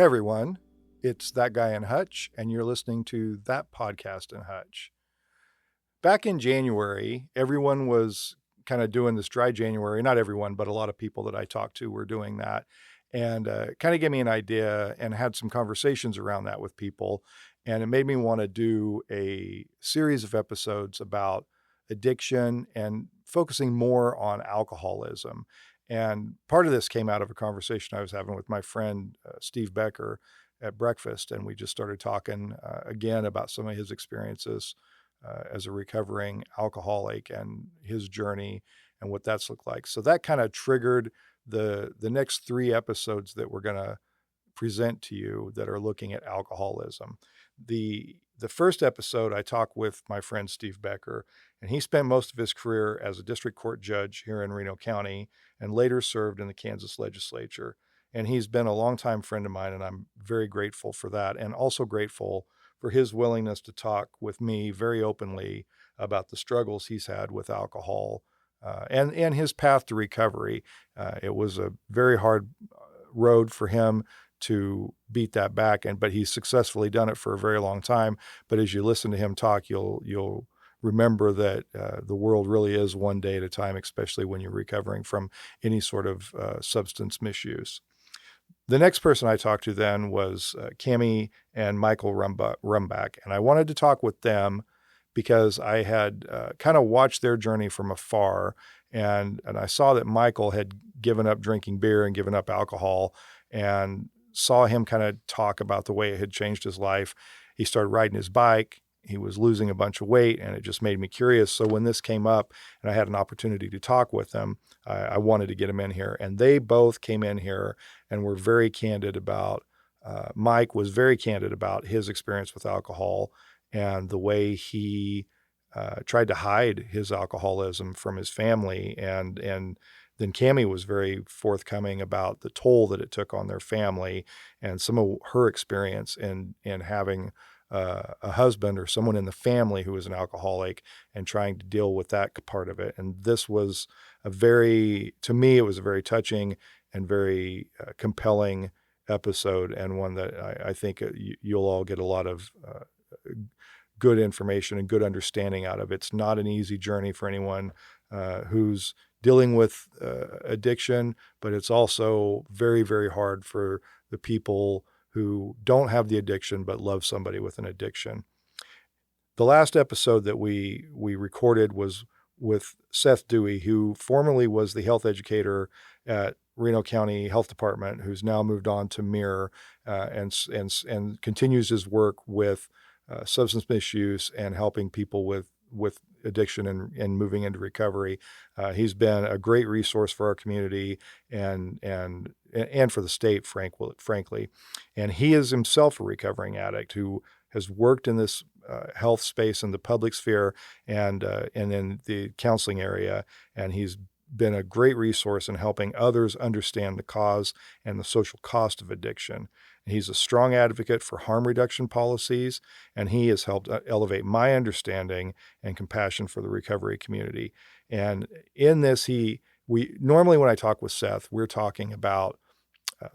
Hey everyone, it's that guy in Hutch, and you're listening to That Podcast in Hutch. Back in January, everyone was kind of doing this dry January. Not everyone, but a lot of people that I talked to were doing that, and kind of gave me an idea and had some conversations around that with people. And it made me want to do a series of episodes about addiction and focusing more on alcoholism. And part of this came out of a conversation I was having with my friend Steve Becker at breakfast. And we just started talking again about some of his experiences as a recovering alcoholic and his journey and what that's looked like. So that kind of triggered the next 3 episodes that we're going to present to you that are looking at alcoholism. The first episode, I talked with my friend Steve Becker, and he spent most of his career as a district court judge here in Reno County and later served in the Kansas legislature. And he's been a longtime friend of mine, and I'm very grateful for that, and also grateful for his willingness to talk with me very openly about the struggles he's had with alcohol and his path to recovery. It was a very hard road for him to beat that back, but he's successfully done it for a very long time. But as you listen to him talk, you'll remember that the world really is one day at a time, especially when you're recovering from any sort of substance misuse. The next person I talked to then was Cammie and Michael Rumback, and I wanted to talk with them because I had kind of watched their journey from afar, and I saw that Michael had given up drinking beer and given up alcohol, and saw him kind of talk about the way it had changed his life. He started riding his bike. He was losing a bunch of weight, and it just made me curious. So when this came up and I had an opportunity to talk with them, I wanted to get him in here. And they both came in here and were very candid about, Mike was very candid about his experience with alcohol and the way he tried to hide his alcoholism from his family. And then Cammie was very forthcoming about the toll that it took on their family and some of her experience in having a husband or someone in the family who was an alcoholic and trying to deal with that part of it. And this was to me, it was a very touching and very compelling episode, and one that I think you'll all get a lot of good information and good understanding out of. It's not an easy journey for anyone who's dealing with addiction, but it's also very, very hard for the people who don't have the addiction but love somebody with an addiction. The last episode that we recorded was with Seth Dewey, who formerly was the health educator at Reno County Health Department, who's now moved on to Mirror and continues his work with substance misuse and helping people with addiction and moving into recovery. He's been a great resource for our community and for the state, frankly. And he is himself a recovering addict who has worked in this health space in the public sphere and in the counseling area. And he's been a great resource in helping others understand the cause and the social cost of addiction. He's a strong advocate for harm reduction policies, and he has helped elevate my understanding and compassion for the recovery community. And in this, we normally, when I talk with Seth, we're talking about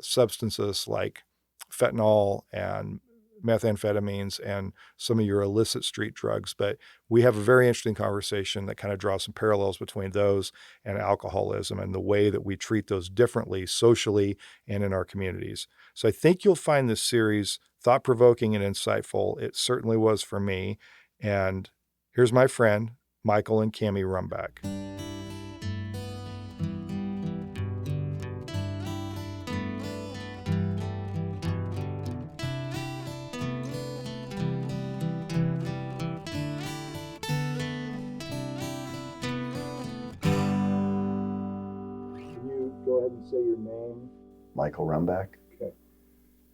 substances like fentanyl and methamphetamines and some of your illicit street drugs. But we have a very interesting conversation that kind of draws some parallels between those and alcoholism and the way that we treat those differently socially and in our communities. So I think you'll find this series thought-provoking and insightful. It certainly was for me. And here's my friend, Michael and Cammie Rumback. Go ahead and say your name. Michael Rumback. Okay.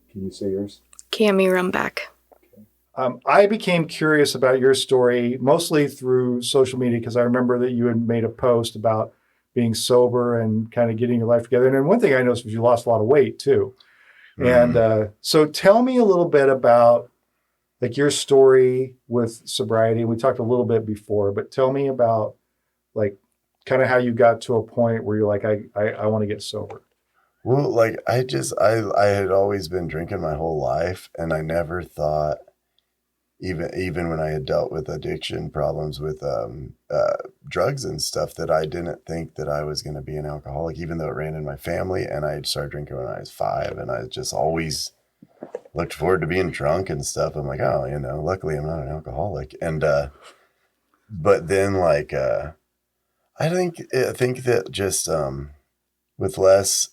Can you say yours? Cammie Rumback. Okay. I became curious about your story mostly through social media because I remember that you had made a post about being sober and kind of getting your life together. And then one thing I noticed was you lost a lot of weight too. And so tell me a little bit about like your story with sobriety. We talked a little bit before, but tell me about like kind of how you got to a point where you're like, I want to get sober. Well, like I had always been drinking my whole life, and I never thought, even when I had dealt with addiction problems with drugs and stuff, that I didn't think that I was going to be an alcoholic, even though it ran in my family. And I started drinking when I was 5, and I just always looked forward to being drunk and stuff. I'm like, oh, luckily I'm not an alcoholic. And but then I think that just with less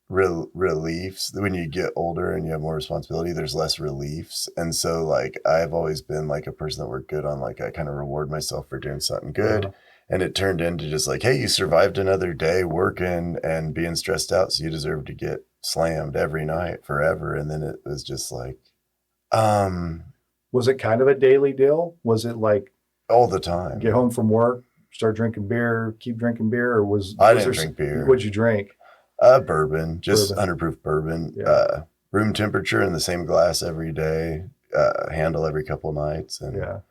reliefs, when you get older and you have more responsibility, there's less reliefs. And so like I've always been like a person that worked good on, like, I kind of reward myself for doing something good. And it turned into just like, hey, you survived another day working and being stressed out, so you deserve to get slammed every night forever. And then it was just like, Was it kind of a daily deal? Was it like all the time. Get home from work, start drinking beer, keep drinking beer, or I didn't drink beer. What'd you drink? Bourbon, just 100 proof bourbon. Yeah. Room temperature in the same glass every day, handle every couple nights. And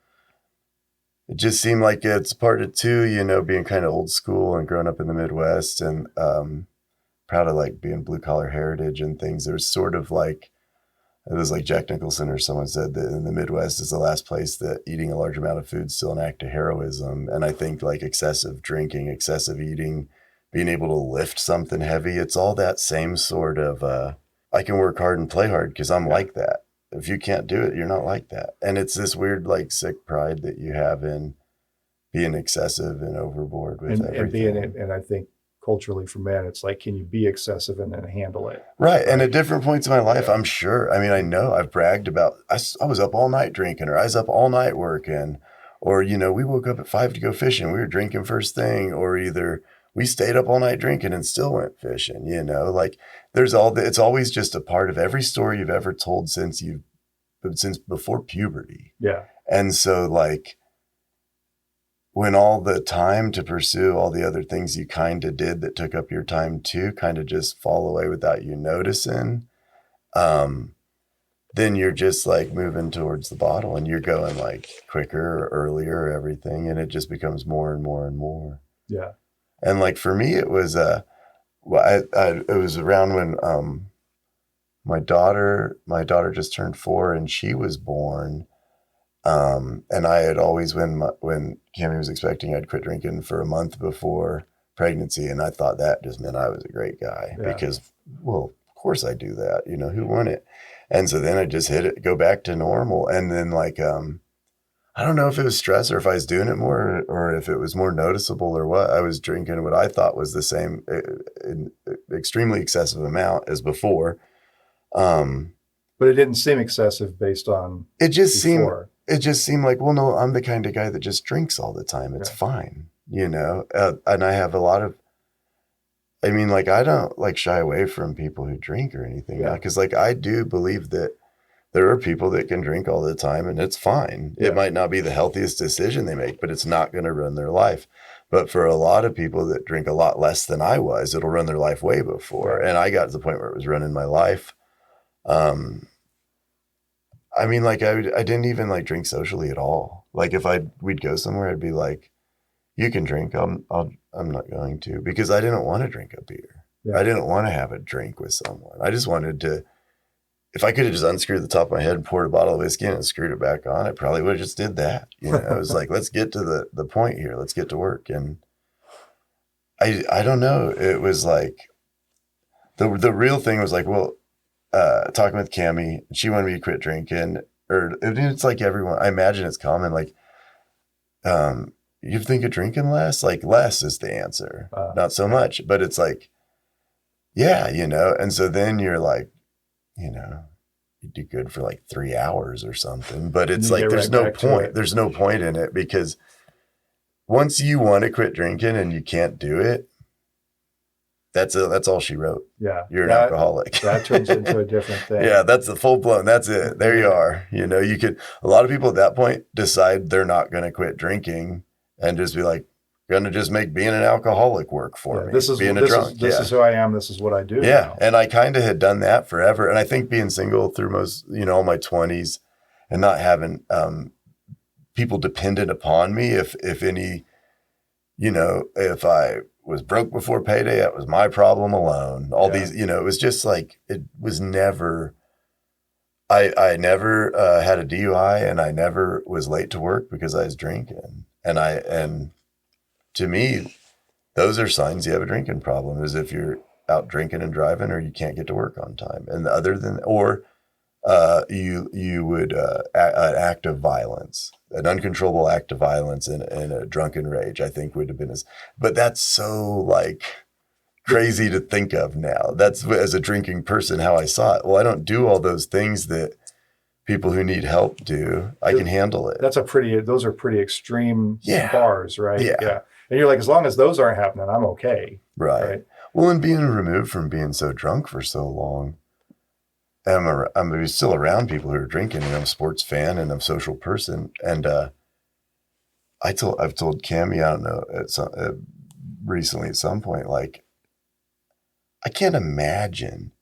it just seemed like it's part of too, being kind of old school and growing up in the Midwest, and proud of like being blue collar heritage and things. There's sort of like, it was like Jack Nicholson or someone said that in the Midwest is the last place that eating a large amount of food is still an act of heroism. And I think like excessive drinking, excessive eating, being able to lift something heavy, it's all that same sort of, I can work hard and play hard because I'm like that. If you can't do it, you're not like that. And it's this weird, like, sick pride that you have in being excessive and overboard with everything. And I think culturally for men, it's like, can you be excessive and then handle it? Right. And at different points in my life, I'm sure. I mean, I know I've bragged about, I was up all night drinking, or I was up all night working, or, we woke up at 5 to go fishing. We were drinking first thing, or either we stayed up all night drinking and still went fishing, like it's always just a part of every story you've ever told since before puberty. Yeah. And so like, when all the time to pursue all the other things you kind of did that took up your time too kind of just fall away without you noticing, then you're just like moving towards the bottle, and you're going like quicker or earlier or everything, and it just becomes more and more and more. Yeah. And like for me, it was it was around when my daughter just turned 4 and she was born. And I had always, when Cammie was expecting, I'd quit drinking for a month before pregnancy. And I thought that just meant I was a great guy because, well, of course I do that, who won it? And so then I just go back to normal. And then like, I don't know if it was stress or if I was doing it more, or if it was more noticeable or what. I was drinking what I thought was the same, extremely excessive amount as before. But it didn't seem excessive based on it just seemed like, well, no, I'm the kind of guy that just drinks all the time. It's fine, and I have a lot of, I mean, like, I don't like shy away from people who drink or anything, because like I do believe that there are people that can drink all the time and it's fine. It might not be the healthiest decision they make, but it's not going to run their life. But for a lot of people that drink a lot less than I was, it'll run their life way before. And I got to the point where it was running my life. I mean, like I didn't even like drink socially at all. Like if we'd go somewhere, I'd be like, you can drink. I'm not going to, because I didn't want to drink a beer. Yeah. I didn't want to have a drink with someone. I just wanted to, if I could have just unscrewed the top of my head and poured a bottle of whiskey in and screwed it back on, I probably would have just did that. I was like, let's get to the point here. Let's get to work. And I don't know. It was like, the real thing was like, well, talking with Cammie, she wanted me to quit drinking, or it's like everyone, I imagine it's common. Like, you think of drinking less? Like less is the answer, not so much, but it's like, yeah, and so then you're like, you do good for like 3 hours or something, but it's like, there's no point in it, because once you want to quit drinking and you can't do it, that's all she wrote. Yeah. You're an alcoholic. That turns into a different thing. Yeah. That's the full blown. That's it. There you are. A lot of people at that point decide they're not going to quit drinking and just be like, going to just make being an alcoholic work for me. This is who I am. This is what I do. Yeah. Now. And I kind of had done that forever. And I think being single through most, all my 20s, and not having people dependent upon me, if any, if I was broke before payday. That was my problem alone. All these, you know, it was just like, it was never, I never had a DUI, and I never was late to work because I was drinking. And to me, those are signs you have a drinking problem, is if you're out drinking and driving, or you can't get to work on time. And other than, or you would an act of violence, an uncontrollable act of violence in a drunken rage, I think would have been but that's so like crazy to think of now. That's, as a drinking person, how I saw it. Well, I don't do all those things that people who need help do. I can handle it. Those are pretty extreme bars, right? Yeah. And you're like, as long as those aren't happening, I'm okay. Right. Well, and being removed from being so drunk for so long, I'm still around people who are drinking, and I'm a sports fan and I'm a social person. And I've told Cammie, I don't know, recently at some point, like, I can't imagine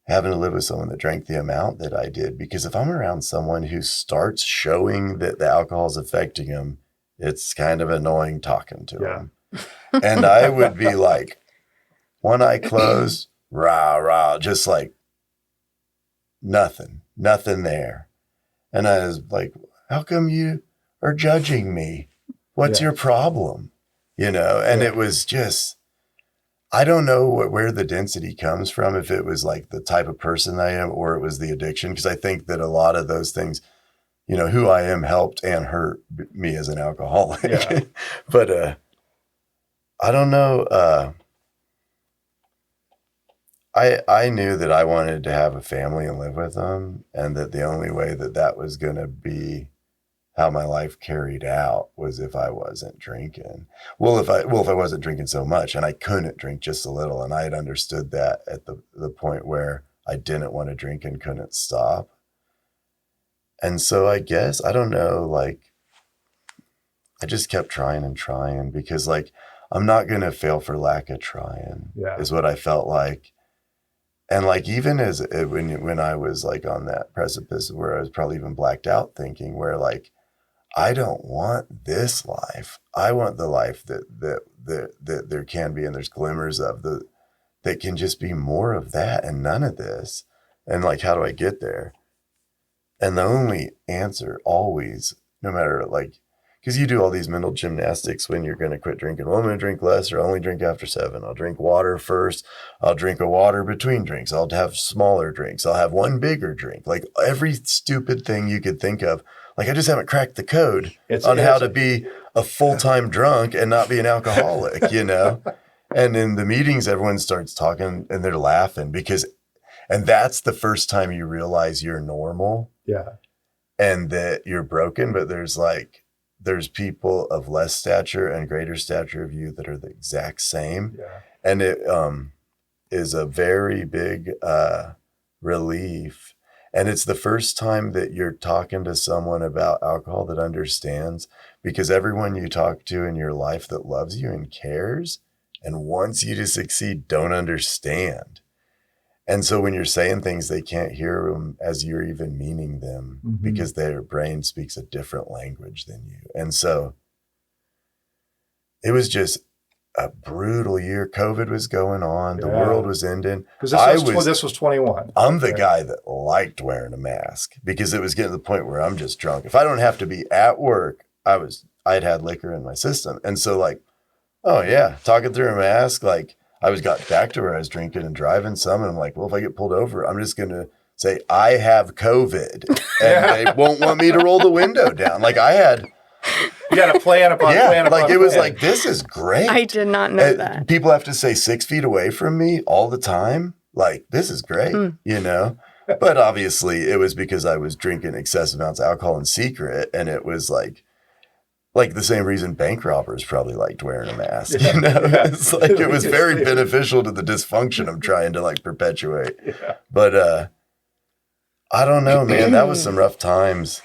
having to live with someone that drank the amount that I did, because if I'm around someone who starts showing that the alcohol is affecting them, it's kind of annoying talking to them. And I would be like, one eye closed, rah, rah, just like nothing there. And I was like, how come you are judging me? What's your problem? You know, and it was just, I don't know where the density comes from, if it was like the type of person I am, or it was the addiction. Because I think that a lot of those things, you know, who I am helped and hurt me as an alcoholic. Yeah. But I don't know. I knew that I wanted to have a family and live with them, and that the only way that was going to be how my life carried out was if I wasn't drinking. Well, if I wasn't drinking so much, and I couldn't drink just a little, and I had understood that at the point where I didn't want to drink and couldn't stop. And so I guess, I don't know, like, I just kept trying and trying, because like, I'm not going to fail for lack of trying, is what I felt like. And like, even when I was like on that precipice where I was probably even blacked out, thinking where like, I don't want this life. I want the life that there can be, and there's glimmers of that can just be more of that and none of this. And like, how do I get there? And the only answer always, no matter like, because you do all these mental gymnastics when you're going to quit drinking. Well, I'm going to drink less, or only drink after 7. I'll drink water first. I'll drink a water between drinks. I'll have smaller drinks. I'll have one bigger drink. Like every stupid thing you could think of. Like, I just haven't cracked the code on how to be a full-time drunk and not be an alcoholic, you know? And in the meetings, everyone starts talking and they're laughing and that's the first time you realize you're normal. Yeah. And that you're broken, but there's people of less stature and greater stature of you that are the exact same. Yeah. And it is a very big relief. And it's the first time that you're talking to someone about alcohol that understands, because everyone you talk to in your life that loves you and cares and wants you to succeed don't understand. And so when you're saying things, they can't hear them as you're even meaning them, because their brain speaks a different language than you. And so it was just a brutal year. COVID was going on. The world was ending. Because this was 21. I'm the guy that liked wearing a mask, because it was getting to the point where I'm just drunk. If I don't have to be at work, I'd had liquor in my system. And so like, oh yeah, talking through a mask, like got back to where I was drinking and driving some. And I'm like, well, if I get pulled over, I'm just going to say I have COVID, and they won't want me to roll the window down. Like you got to plan upon plan upon like it was plan. Like, this is great. I did not know that. People have to stay 6 feet away from me all the time. Like, this is great, you know? But obviously it was because I was drinking excessive amounts of alcohol in secret. And it was like the same reason bank robbers probably liked wearing a mask, you know? It's like, it was very beneficial to the dysfunction I'm trying to like perpetuate. Yeah. But I don't know, man, that was some rough times.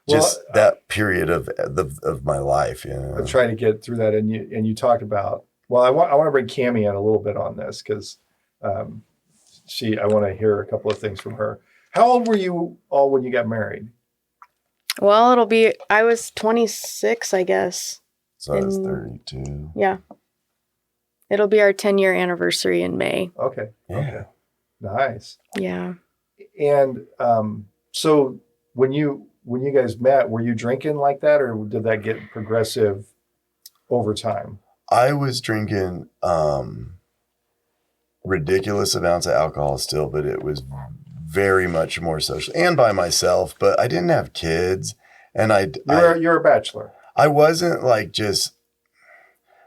Just that period of my life, you know. I'm trying to get through that, and you talked about. Well, I want to bring Cammie in a little bit on this, because I want to hear a couple of things from her. How old were you all when you got married? Well, I was 26, I guess. So I was 32. Yeah. It'll be our 10-year anniversary in May. Okay. Yeah. Okay. Nice. Yeah. And so when you guys met, were you drinking like that, or did that get progressive over time? I was drinking ridiculous amounts of alcohol still, but it was very much more social and by myself. But I didn't have kids, and You're a bachelor. I wasn't like, just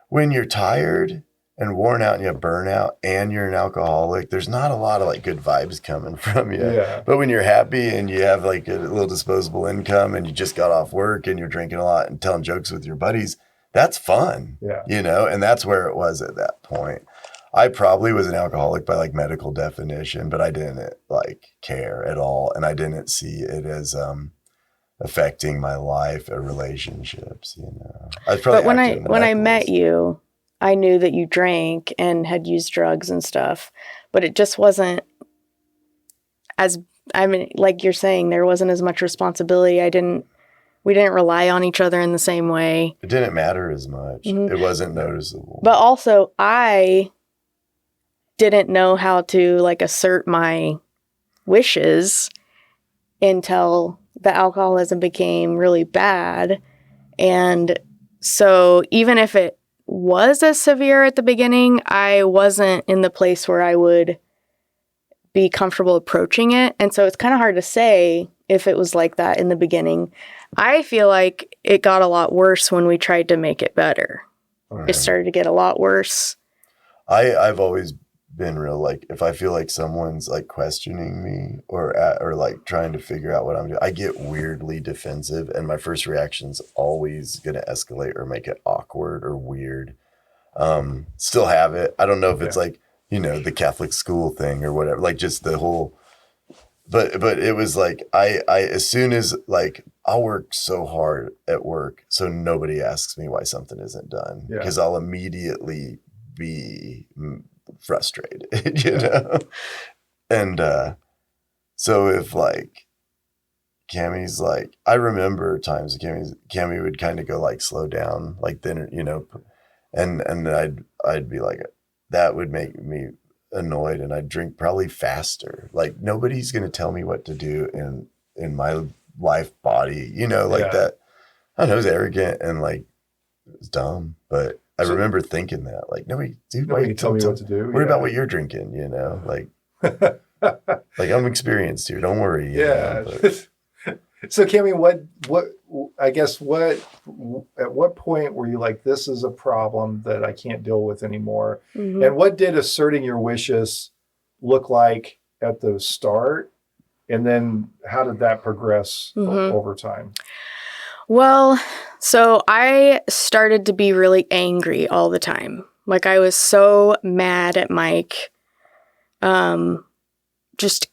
when you're tired and worn out and you have burnout and you're an alcoholic, there's not a lot of like good vibes coming from you. Yeah. But when you're happy and you have like a little disposable income and you just got off work and you're drinking a lot and telling jokes with your buddies, that's fun. Yeah. You know, and that's where it was at that point. I probably was an alcoholic by like medical definition, but I didn't like care at all. And I didn't see it as affecting my life or relationships, you know. I was probably But when I met you, I knew that you drank and had used drugs and stuff, but it just wasn't like you're saying, there wasn't as much responsibility. We didn't rely on each other in the same way. It didn't matter as much. Mm-hmm. It wasn't noticeable. But also, I didn't know how to like assert my wishes until the alcoholism became really bad. And so even if it was as severe at the beginning, I wasn't in the place where I would be comfortable approaching it. And so it's kind of hard to say if it was like that in the beginning. I feel like it got a lot worse when we tried to make it better. It started to get a lot worse. I've always been real, like, if I feel like someone's like questioning me or like trying to figure out what I'm doing, I get weirdly defensive, and my first reaction's always going to escalate or make it awkward or weird. Still have it. I don't know if it's like, you know, the Catholic school thing or whatever, like just the whole, but it was like, I as soon as like, I'll work so hard at work so nobody asks me why something isn't done, because I'll immediately be frustrated, you know? And so if like Cammie's like, I remember times Cammie would kind of go like slow down, like then, you know, and I'd be like, that would make me annoyed, and I'd drink probably faster. Like nobody's gonna tell me what to do in my life body, you know, like that. I don't know, it was arrogant and like it was dumb, but I remember thinking that, like, nobody can tell me what to do. Worry about what you're drinking, you know, like, like I'm experienced here. Don't worry. Yeah. So, Cammie, at what point were you like, this is a problem that I can't deal with anymore? Mm-hmm. And what did asserting your wishes look like at the start? And then how did that progress over time? Well, so I started to be really angry all the time. Like I was so mad at Mike, just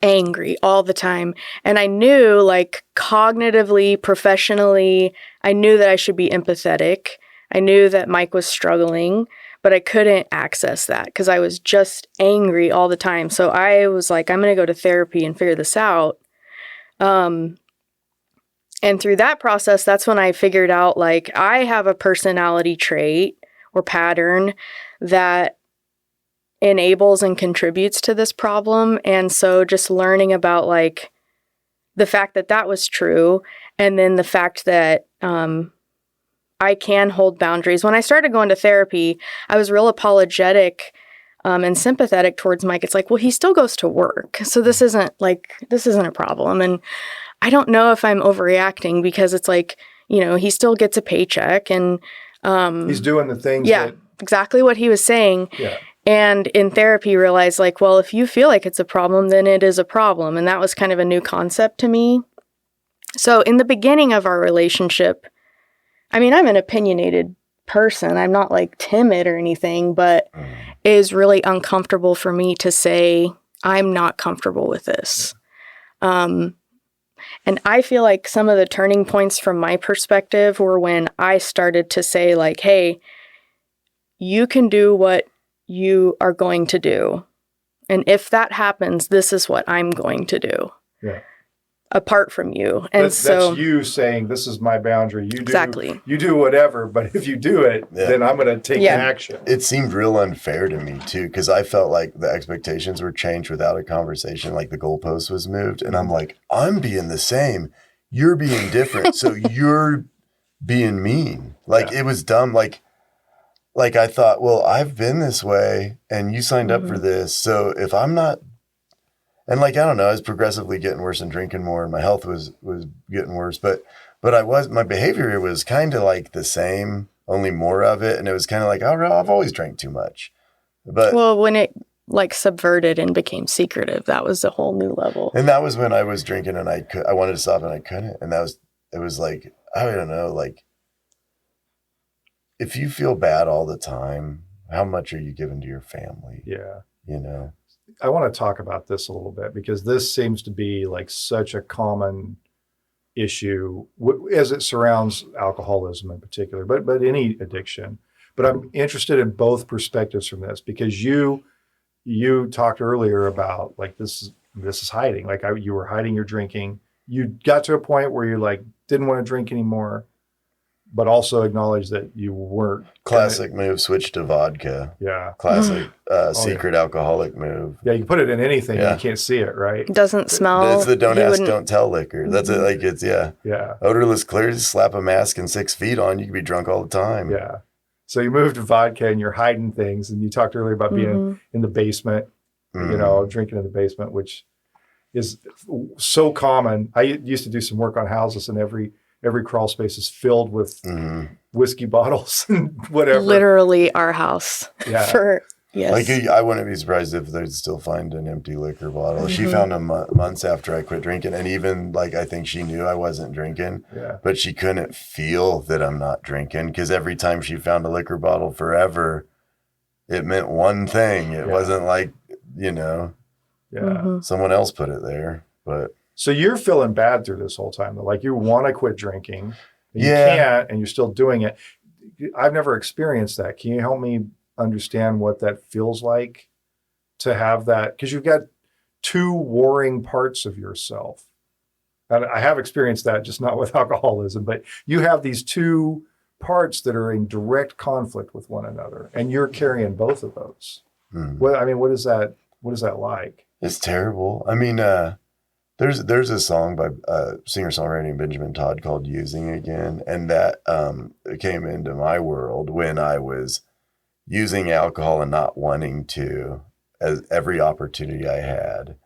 angry all the time. And I knew, like, cognitively, professionally, I knew that I should be empathetic. I knew that Mike was struggling, but I couldn't access that because I was just angry all the time. So I was like, I'm going to go to therapy and figure this out. And through that process, that's when I figured out, like, I have a personality trait or pattern that enables and contributes to this problem. And so just learning about, like, the fact that that was true, and then the fact that I can hold boundaries. When I started going to therapy, I was real apologetic and sympathetic towards Mike. It's like, well, he still goes to work, so this isn't a problem. And I don't know if I'm overreacting because it's like, you know, he still gets a paycheck and he's doing the things. Yeah, exactly what he was saying. Yeah. And in therapy, realized, like, well, if you feel like it's a problem, then it is a problem. And that was kind of a new concept to me. So in the beginning of our relationship, I mean, I'm an opinionated person. I'm not like timid or anything, but it is really uncomfortable for me to say, I'm not comfortable with this. And I feel like some of the turning points from my perspective were when I started to say, like, hey, you can do what you are going to do. And if that happens, this is what I'm going to do. Yeah. apart from you. And that's you saying, this is my boundary. You do whatever, but if you do it, then I'm going to take action. It seemed real unfair to me too, because I felt like the expectations were changed without a conversation, like the goalpost was moved. And I'm like, I'm being the same. You're being different. So you're being mean. Like it was dumb. Like I thought, well, I've been this way and you signed up for this. So if I'm not, and like, I don't know, I was progressively getting worse and drinking more and my health was getting worse, but my behavior was kind of like the same, only more of it. And it was kind of like, oh, I've always drank too much. But well, when it like subverted and became secretive, that was a whole new level. And that was when I was drinking and I wanted to stop and I couldn't. And it was like, I don't know, like if you feel bad all the time, how much are you giving to your family? Yeah. You know? I want to talk about this a little bit because this seems to be like such a common issue as it surrounds alcoholism in particular, but any addiction. But I'm interested in both perspectives from this because you talked earlier about like this is hiding. Like you were hiding your drinking. You got to a point where you like didn't want to drink anymore, but also acknowledge that you weren't. Classic move, switch to vodka. Yeah. Classic secret alcoholic move. Yeah, you put it in anything and you can't see it, right? It doesn't smell. It's the don't ask, don't tell liquor. That's it. Like it's, Yeah. Odorless clear, just slap a mask and 6 feet on, you can be drunk all the time. Yeah. So you moved to vodka and you're hiding things. And you talked earlier about being in the basement, drinking in the basement, which is so common. I used to do some work on houses and every crawl space is filled with whiskey bottles and whatever. Literally our house. Yeah. Yes. Like I wouldn't be surprised if they'd still find an empty liquor bottle. She found them months after I quit drinking. And even like, I think she knew I wasn't drinking, but she couldn't feel that I'm not drinking. Cause every time she found a liquor bottle forever, it meant one thing. It wasn't like, someone else put it there, but. So you're feeling bad through this whole time. Like you want to quit drinking, and you can't, and you're still doing it. I've never experienced that. Can you help me understand what that feels like to have that? Because you've got two warring parts of yourself. And I have experienced that, just not with alcoholism, but you have these two parts that are in direct conflict with one another, and you're carrying both of those. What is that like? It's terrible. I mean, there's a song by singer-songwriter named Benjamin Todd called Using Again. And that came into my world when I was using alcohol and not wanting to, as every opportunity I had.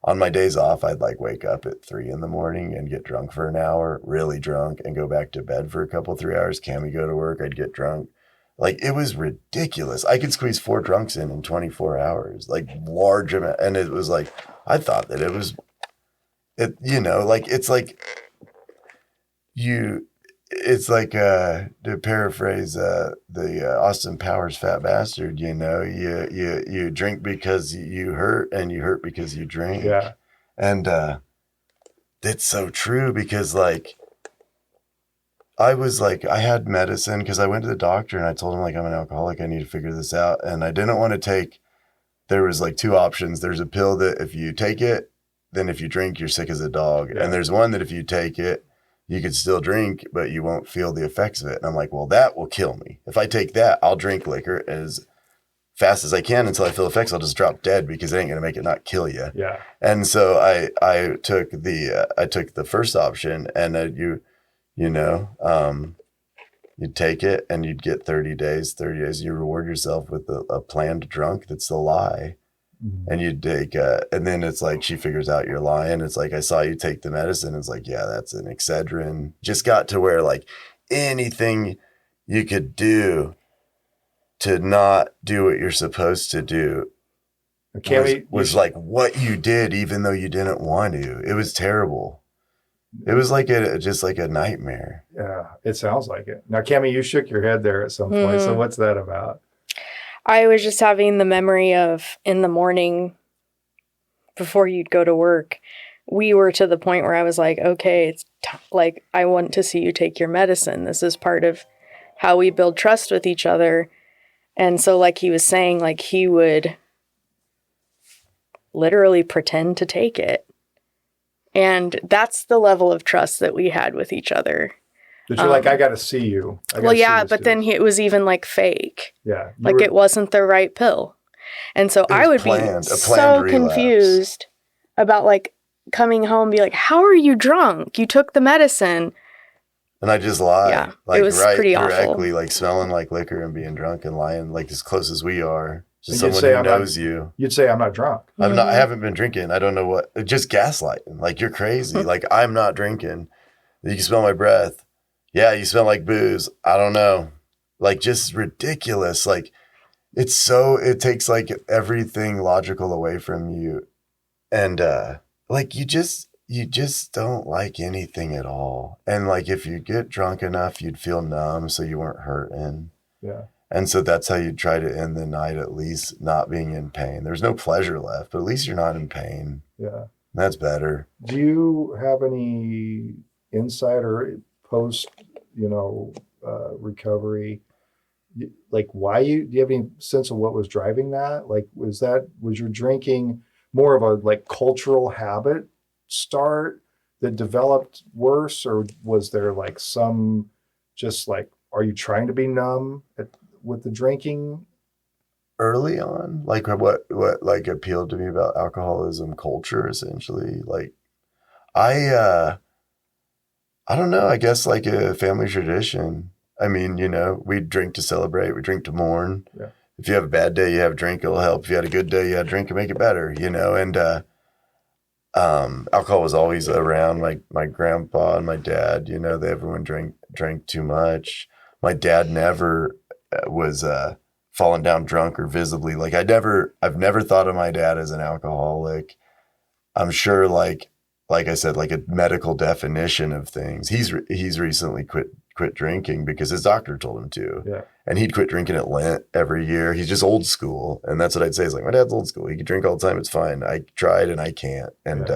On my days off, I'd like wake up at 3 a.m. and get drunk for an hour, really drunk, and go back to bed for 3 hours. Cammie go to work, I'd get drunk. Like, it was ridiculous. I could squeeze 4 drunks in 24 hours, like large amount. And it was like, I thought that it's like to paraphrase the Austin Powers Fat Bastard, you drink because you hurt and you hurt because you drink. Yeah. And it's so true because like I was like, I had medicine because I went to the doctor and I told him like, I'm an alcoholic. I need to figure this out. And I didn't want to take, there was like 2 options. There's a pill that if you take it, then if you drink, you're sick as a dog. Yeah. And there's one that if you take it, you could still drink, but you won't feel the effects of it. And I'm like, well, that will kill me. If I take that, I'll drink liquor as fast as I can until I feel effects. I'll just drop dead because it ain't going to make it not kill you. Yeah. And so I took the first option, and you'd take it and you'd get 30 days. You reward yourself with a planned drunk that's a lie. And you take, and then it's like, she figures out you're lying. It's like, I saw you take the medicine. It's like, yeah, that's an Excedrin. Just got to where like anything you could do to not do what you're supposed to do was like what you did, even though you didn't want to. It was terrible. It was like just like a nightmare. Yeah, it sounds like it. Now, Cammie, you shook your head there at some point. So what's that about? I was just having the memory of in the morning before you'd go to work, we were to the point where I was like, okay, it's like, I want to see you take your medicine. This is part of how we build trust with each other. And so like he was saying, like he would literally pretend to take it. And that's the level of trust that we had with each other. That you're like, I got to see you. Well, yeah, but then it was even like fake. Yeah. Like it wasn't the right pill. And so I would be so confused about like coming home and be like, how are you drunk? You took the medicine. And I just lied. Yeah, like, it was pretty directly, awful. like smelling like liquor and being drunk and lying like as close as we are. Just and someone who knows you. You'd say, I'm not drunk. I haven't been drinking. I don't know what. Just gaslighting. Like, you're crazy. Like, I'm not drinking. You can smell my breath. Yeah, you smell like booze. I don't know. Like, just ridiculous. Like, it takes like everything logical away from you. And like, you just don't like anything at all. And like, if you get drunk enough, you'd feel numb so you weren't hurting. Yeah. And so that's how you try to end the night, at least not being in pain. There's no pleasure left, but at least you're not in pain. Yeah. That's better. Do you have any insight or post, recovery? Like do you have any sense of what was driving that? Like, was your drinking more of a like cultural habit start that developed worse? Or was there like some just like, are you trying to be numb with the drinking early on? Like what like appealed to me about alcoholism culture, essentially? Like I don't know, I guess like a family tradition. I mean, we drink to celebrate, we drink to mourn. Yeah. If you have a bad day, you have a drink, it'll help. If you had a good day, you had a drink and make it better, and alcohol was always around. My grandpa and my dad, everyone drank too much. My dad never was falling down drunk or visibly. Like I've never thought of my dad as an alcoholic. I'm sure like I said, like a medical definition of things. He's recently quit drinking because his doctor told him to. Yeah. And he'd quit drinking at Lent every year. He's just old school. And that's what I'd say is like, my dad's old school. He can drink all the time. It's fine. I tried and I can't. And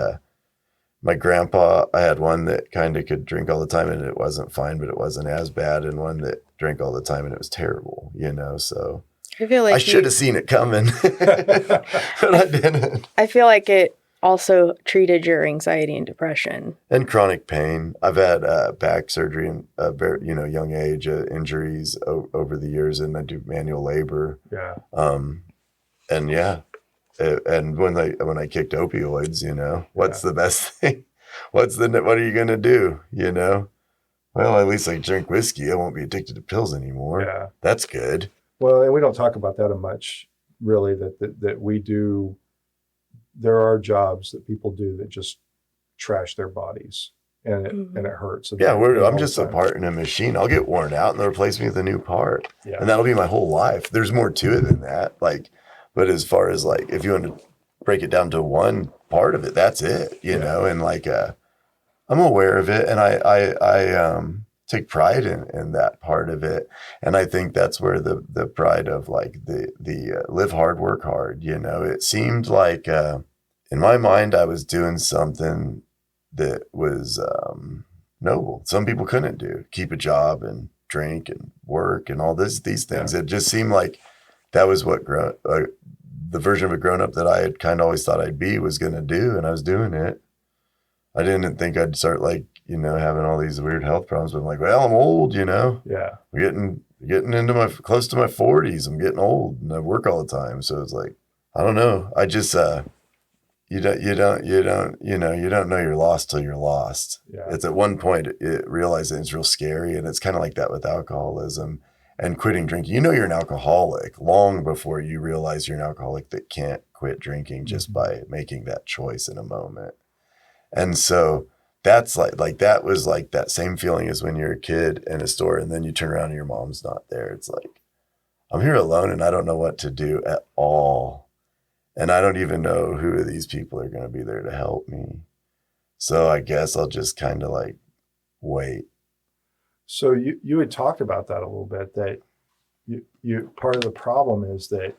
my grandpa, I had one that kind of could drink all the time and it wasn't fine, but it wasn't as bad. And one that drank all the time and it was terrible, so I feel like I should have seen it coming, but I didn't. I feel like it also treated your anxiety and depression and chronic pain. I've had back surgery in a very young age, injuries over the years, and I do manual labor. Yeah. And yeah, and when I kicked opioids, what's the best thing? What are you gonna do? Well, at least I drink whiskey. I won't be addicted to pills anymore. Yeah, that's good. Well, and we don't talk about that much, really. That we do. There are jobs that people do that just trash their bodies, and it hurts. Yeah, I'm just a part in a machine. I'll get worn out, and they'll replace me with a new part, and that'll be my whole life. There's more to it than that. Like, but as far as like, if you want to break it down to one part of it, that's it. And like, I'm aware of it, and I take pride in that part of it, and I think that's where the pride of like the live hard, work hard. It seemed like in my mind I was doing something that was noble. Some people couldn't do, keep a job and drink and work and all these things. It just seemed like that was what the version of a grown up that I had kind of always thought I'd be was going to do, and I was doing it. I didn't think I'd start like, having all these weird health problems, but I'm like, well, I'm old, Yeah. I'm getting into close to my 40s. I'm getting old and I work all the time. So it's like, I don't know. I just, you don't know you're lost till you're lost. Yeah. It's at one point realizing it's real scary. And it's kind of like that with alcoholism and quitting drinking. You're an alcoholic long before you realize you're an alcoholic that can't quit drinking just by making that choice in a moment. And so that's like that was like that same feeling as when you're a kid in a store and then you turn around and your mom's not there. It's like, I'm here alone and I don't know what to do at all. And I don't even know who of these people are going to be there to help me. So I guess I'll just kind of like wait. So you had talked about that a little bit, that you part of the problem is that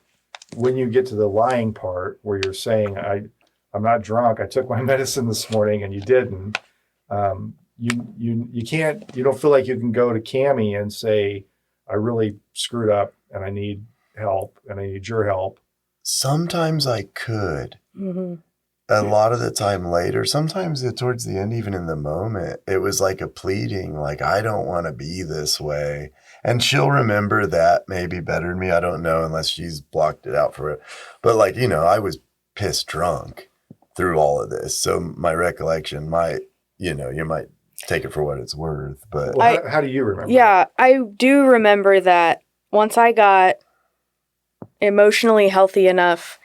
when you get to the lying part where you're saying, I'm not drunk, I took my medicine this morning, and you didn't, you don't feel like you can go to Cammie and say, I really screwed up and I need help and I need your help. Sometimes I could. Mm-hmm. a lot of the time later, sometimes towards the end, even in the moment, it was like a pleading, like, I don't want to be this way. And she'll remember that maybe better than me. I don't know, unless she's blocked it out for it. But like, I was pissed drunk through all of this. So my recollection might, you might take it for what it's worth. But well, how do you remember? Yeah, I do remember that once I got emotionally healthy enough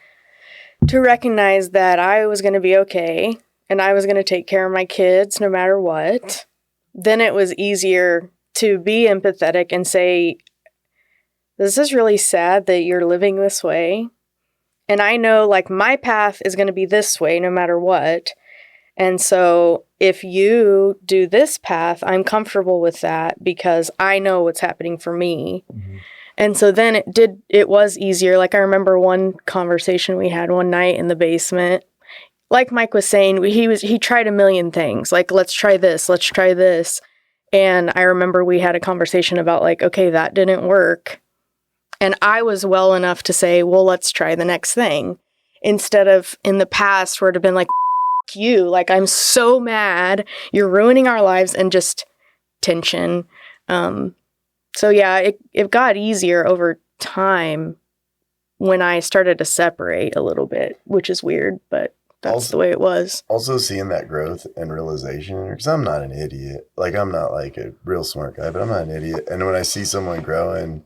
to recognize that I was going to be okay and I was going to take care of my kids no matter what, then it was easier to be empathetic and say, this is really sad that you're living this way. And I know like my path is going to be this way no matter what. And so if you do this path, I'm comfortable with that because I know what's happening for me. Mm-hmm. And so then it was easier. Like I remember one conversation we had one night in the basement. Like Mike was saying, he tried a million things. Like, let's try this, let's try this. And I remember we had a conversation about like, okay, that didn't work. And I was well enough to say, well, let's try the next thing. Instead of in the past where it'd have been like, you, like, I'm so mad, you're ruining our lives, and just tension. So yeah, it got easier over time when I started to separate a little bit, which is weird, but that's the way it was. Also seeing that growth and realization, because I'm not an idiot. Like, I'm not like a real smart guy, but I'm not an idiot. And when I see someone growing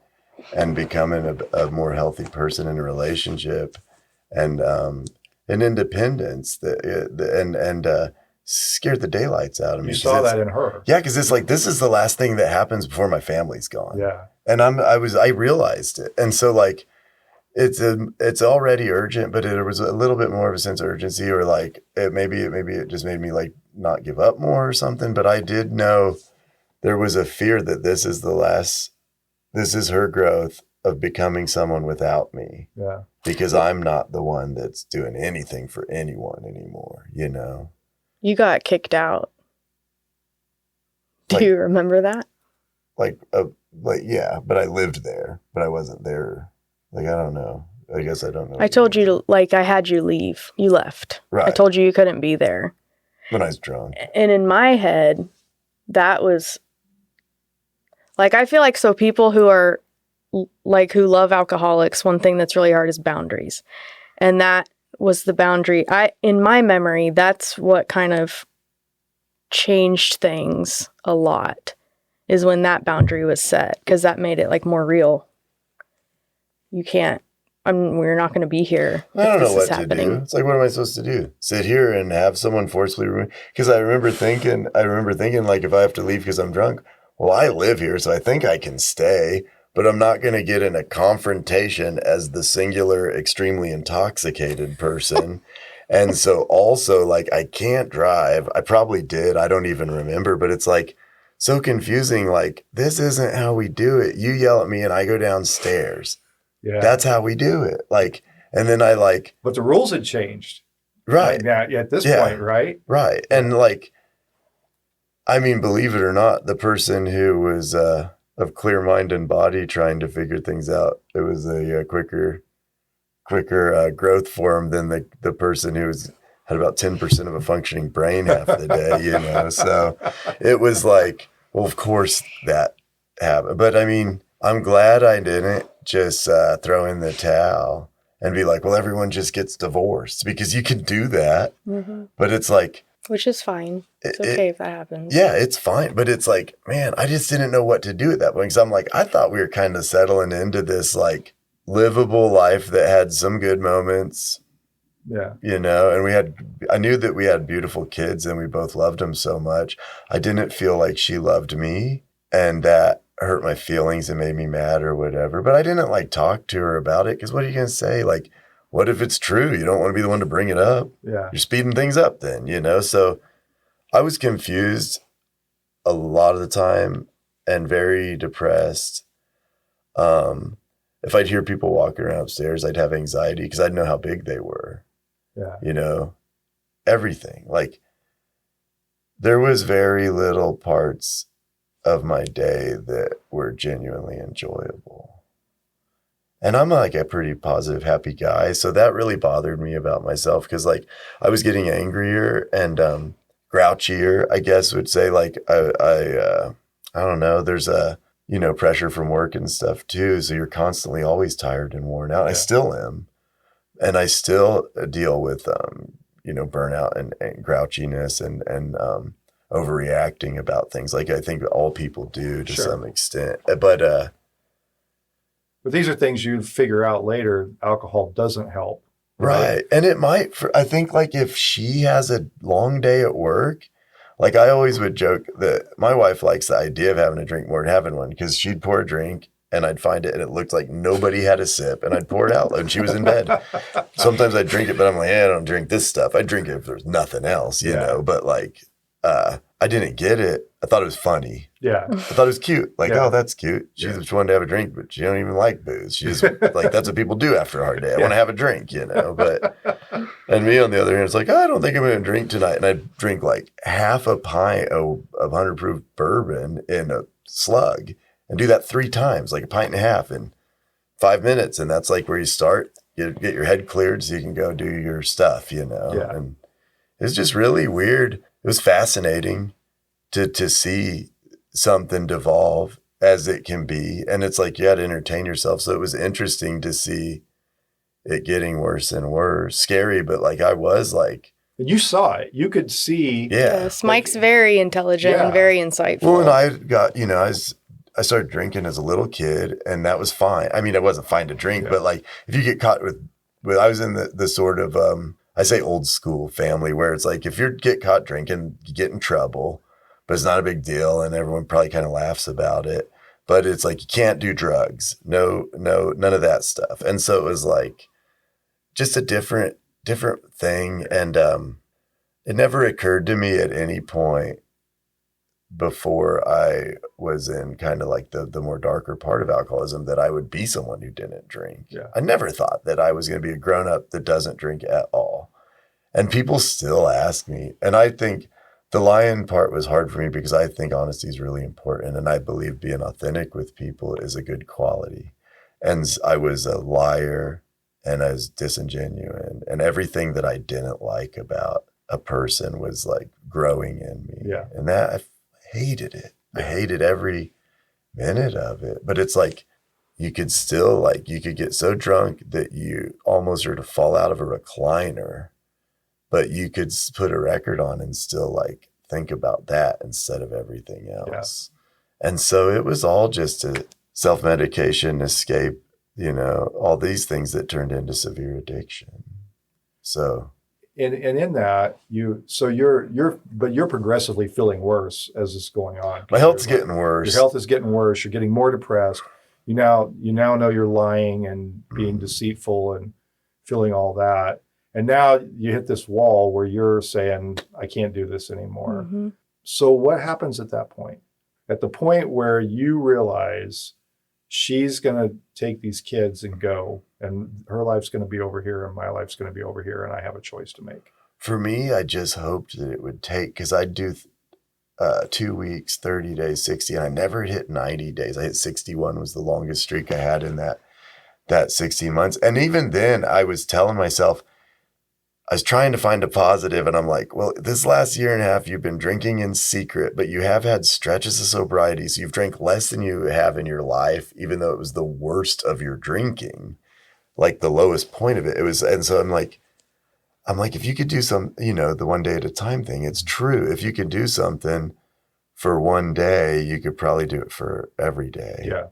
and becoming a more healthy person in a relationship and independence and scared the daylights out of me. You saw that in her. Yeah, because it's like, this is the last thing that happens before my family's gone. Yeah. And I realized it. And so like, it's already urgent, but it was a little bit more of a sense of urgency, or like maybe it just made me like not give up more or something. But I did know there was a fear that this is her growth of becoming someone without me. Yeah. Because I'm not the one that's doing anything for anyone anymore, You got kicked out. Do you remember that? Yeah, but I lived there, but I wasn't there. Like, I don't know. I guess I don't know. I told you to, like, I had you leave. You left. Right. I told you couldn't be there. When I was drunk. And in my head, that was, like, I feel like so people who are, like, who love alcoholics, one thing that's really hard is boundaries. And that was the boundary. In my memory, that's what kind of changed things a lot, is when that boundary was set, because that made it like more real. You can't, we're not going to be here. I don't know what to do. It's like, what am I supposed to do? Sit here and have someone forcefully remove? Because I remember thinking like, if I have to leave because I'm drunk, well, I live here, so I think I can stay, but I'm not going to get in a confrontation as the singular, extremely intoxicated person. And so also, like, I can't drive. I probably did. I don't even remember, but it's like so confusing. Like, this isn't how we do it. You yell at me and I go downstairs. Yeah. That's how we do it. Like, and then I like. But the rules had changed. Right. Now, at this point, right? Right. And like, I mean, believe it or not, the person who was of clear mind and body trying to figure things out, it was a quicker growth for him than the person who had about 10% of a functioning brain half the day, So it was like, well, of course that happened. But I mean, I'm glad I didn't just throw in the towel and be like, well, everyone just gets divorced, because you can do that. Mm-hmm. But it's like, which is fine. It's okay if that happens. Yeah, it's fine. But it's like, man, I just didn't know what to do at that point. Because I'm like, I thought we were kind of settling into this like livable life that had some good moments. Yeah. And I knew that we had beautiful kids and we both loved them so much. I didn't feel like she loved me, and that hurt my feelings and made me mad or whatever. But I didn't like talk to her about it, because what are you going to say? Like, what if it's true? You don't want to be the one to bring it up. Yeah. You're speeding things up then, So I was confused a lot of the time and very depressed. If I'd hear people walking around upstairs, I'd have anxiety because I'd know how big they were. Yeah. Everything. Like, there was very little parts of my day that were genuinely enjoyable. And I'm like a pretty positive, happy guy. So that really bothered me about myself because like I was getting angrier and grouchier, I guess would say. Like I don't know. There's a, pressure from work and stuff too. So you're constantly always tired and worn out. Yeah. I still am. And I still deal with, burnout and grouchiness and overreacting about things. Like I think all people do to some extent. But these are things you figure out later. Alcohol doesn't help. Right. And it might, I think like if she has a long day at work, like I always would joke that my wife likes the idea of having a drink more than having one because she'd pour a drink and I'd find it and it looked like nobody had a sip and I'd pour it out and she was in bed. Sometimes I'd drink it, but I'm like, I don't drink this stuff. I'd drink it if there's nothing else, you know, but like, I didn't get it. I thought it was funny. Yeah. I thought it was cute. Like, oh, that's cute. She just wanted to have a drink, but she don't even like booze. She's like, that's what people do after a hard day. I want to have a drink, but, and me on the other hand, it's like, I don't think I'm going to drink tonight. And I'd drink like half a pint of 100 proof bourbon in a slug and do that 3 times, like a pint and a half in 5 minutes. And that's like where you start, you get your head cleared so you can go do your stuff, Yeah. And it's just really weird. It was fascinating to see something devolve as it can be. And it's like you had to entertain yourself. So it was interesting to see it getting worse and worse. Scary, but like I was like. You saw it. You could see. Yeah. Yes, Mike's very intelligent and very insightful. Well, and I got, I started drinking as a little kid and that was fine. I mean, it wasn't fine to drink, but like if you get caught with I was in the sort of, I say old school family where it's like, if you get caught drinking, you get in trouble, but it's not a big deal. And everyone probably kind of laughs about it, but it's like, you can't do drugs. No, none of that stuff. And so it was like just a different thing. And, it never occurred to me at any point before I was in kind of like the more darker part of alcoholism that I would be someone who didn't drink. Yeah. I never thought that I was going to be a grown-up that doesn't drink at all. And people still ask me. And I think the lying part was hard for me because I think honesty is really important. And I believe being authentic with people is a good quality. And I was a liar and I was disingenuous and everything that I didn't like about a person was like growing in me. Yeah. And that I hated it. I hated every minute of it. But it's like you could still you could get so drunk that you almost are to fall out of a recliner, but you could put a record on and still like think about that instead of everything else. Yeah. And so it was all just a self-medication, escape, all these things that turned into severe addiction. So. And in that you're progressively feeling worse as it's going on. My health's getting worse. Your health is getting worse. You're getting more depressed. You now know you're lying and being deceitful and feeling all that. And now you hit this wall where you're saying, I can't do this anymore. Mm-hmm. So what happens at that point? At the point where you realize she's going to take these kids and go, and her life's going to be over here and my life's going to be over here, and I have a choice to make. For me, I just hoped that it would take, because I'd do 2 weeks, 30 days, 60, and I never hit 90 days. I hit 61 was the longest streak I had in that 16 months. And even then, I was telling myself, I was trying to find a positive, and I'm like, well, this last year and a half, you've been drinking in secret, but you have had stretches of sobriety. So you've drank less than you have in your life, even though it was the worst of your drinking, like the lowest point of it. It was, and so I'm like, if you could do some, the one day at a time thing, it's true. If you could do something for one day, you could probably do it for every day. Yeah.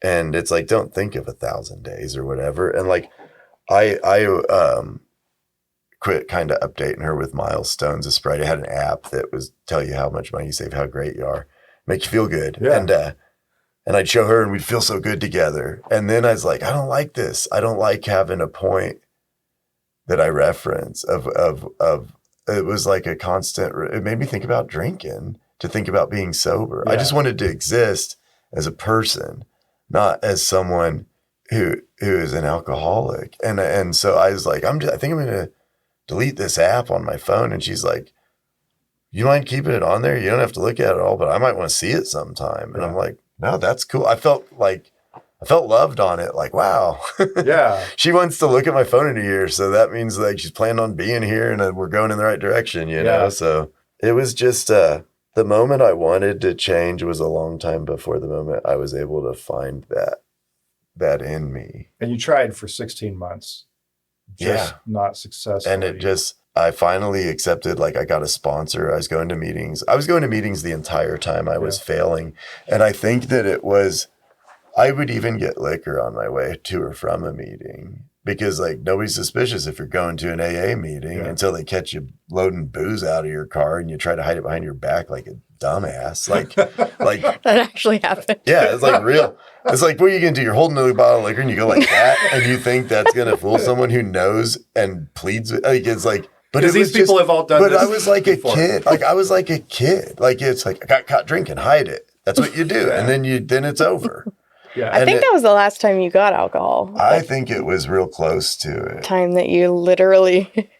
And it's like, don't think of 1,000 days or whatever. And like, I quit kind of updating her with milestones of sobriety. I had an app that was tell you how much money you save, how great you are, make you feel good. Yeah. And I'd show her and we'd feel so good together. And then I was like, I don't like this. I don't like having a point that I reference of it was like a constant, it made me think about drinking, to think about being sober. Yeah. I just wanted to exist as a person, not as someone who is an alcoholic. And so I was like, I think I'm going to delete this app on my phone. And she's like, you mind keeping it on there? You don't have to look at it all, but I might want to see it sometime. And I'm like, no, that's cool. I felt like I felt loved on it. Like, wow. Yeah. She wants to look at my phone in a year. So that means like she's planning on being here and we're going in the right direction, you know? So it was just, the moment I wanted to change was a long time before the moment I was able to find that in me. And you tried for 16 months, just not successfully. And I finally accepted, like I got a sponsor. I was going to meetings the entire time I was failing. And I think that I would even get liquor on my way to or from a meeting because like nobody's suspicious if you're going to an AA meeting until they catch you loading booze out of your car and you try to hide it behind your back like a dumbass. Like that actually happened. Yeah, it's like real. It's like, what are you going to do? You're holding a bottle of liquor and you go like that and you think that's going to fool someone who knows and pleads. Like, it's like, but these people have all done this. But I was like before. I was like a kid. Like, it's like, I got caught drinking, hide it. That's what you do. And then it's over. Yeah. I think that was the last time you got alcohol. I think it was real close to it. Time that you literally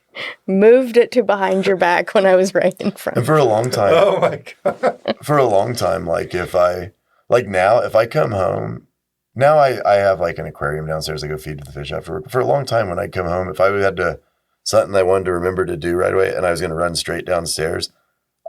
moved it to behind your back when I was right in front. And for a long time. Oh my God. For a long time, like if I come home, now I have like an aquarium downstairs. I go feed the fish after work. For a long time when I come home, if I had something I wanted to remember to do right away and I was going to run straight downstairs,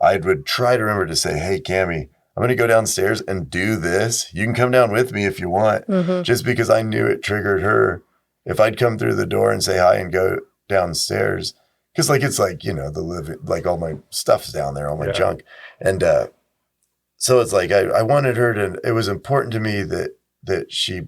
I would try to remember to say, hey, Cammie, I'm going to go downstairs and do this. You can come down with me if you want. Mm-hmm. Just because I knew it triggered her. If I'd come through the door and say hi and go downstairs, because like it's like, you know, the living, like all my stuff's down there, all my junk. And so it's like I wanted her to, it was important to me that she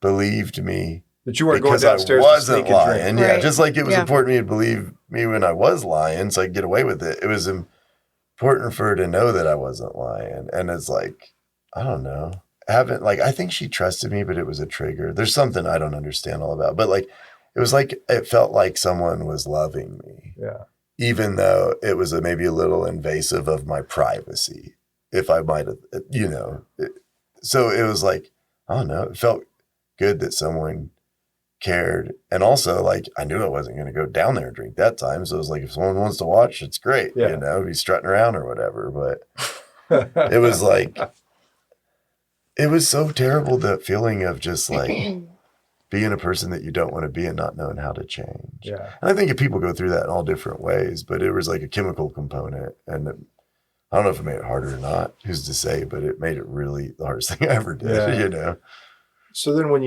believed me. That you weren't going downstairs I wasn't to lying. drink. Yeah, just like it was important to me to believe me when I was lying so I could get away with it. It was important for her to know that I wasn't lying. And it's like, I don't know. I think she trusted me, but it was a trigger. There's something I don't understand all about. But like, it was like, it felt like someone was loving me. Yeah. Even though it was maybe a little invasive of my privacy, if I might have, you know. So it was like, I don't know. It felt good that someone cared. And also like, I knew I wasn't going to go down there and drink that time. So it was like, if someone wants to watch, it's great, you know, be strutting around or whatever. But it was like, it was so terrible, that feeling of just like being a person that you don't want to be and not knowing how to change. Yeah. And I think if people go through that in all different ways, but it was like a chemical component. And I don't know if it made it harder or not, who's to say, but it made it really the hardest thing I ever did, you know? So then when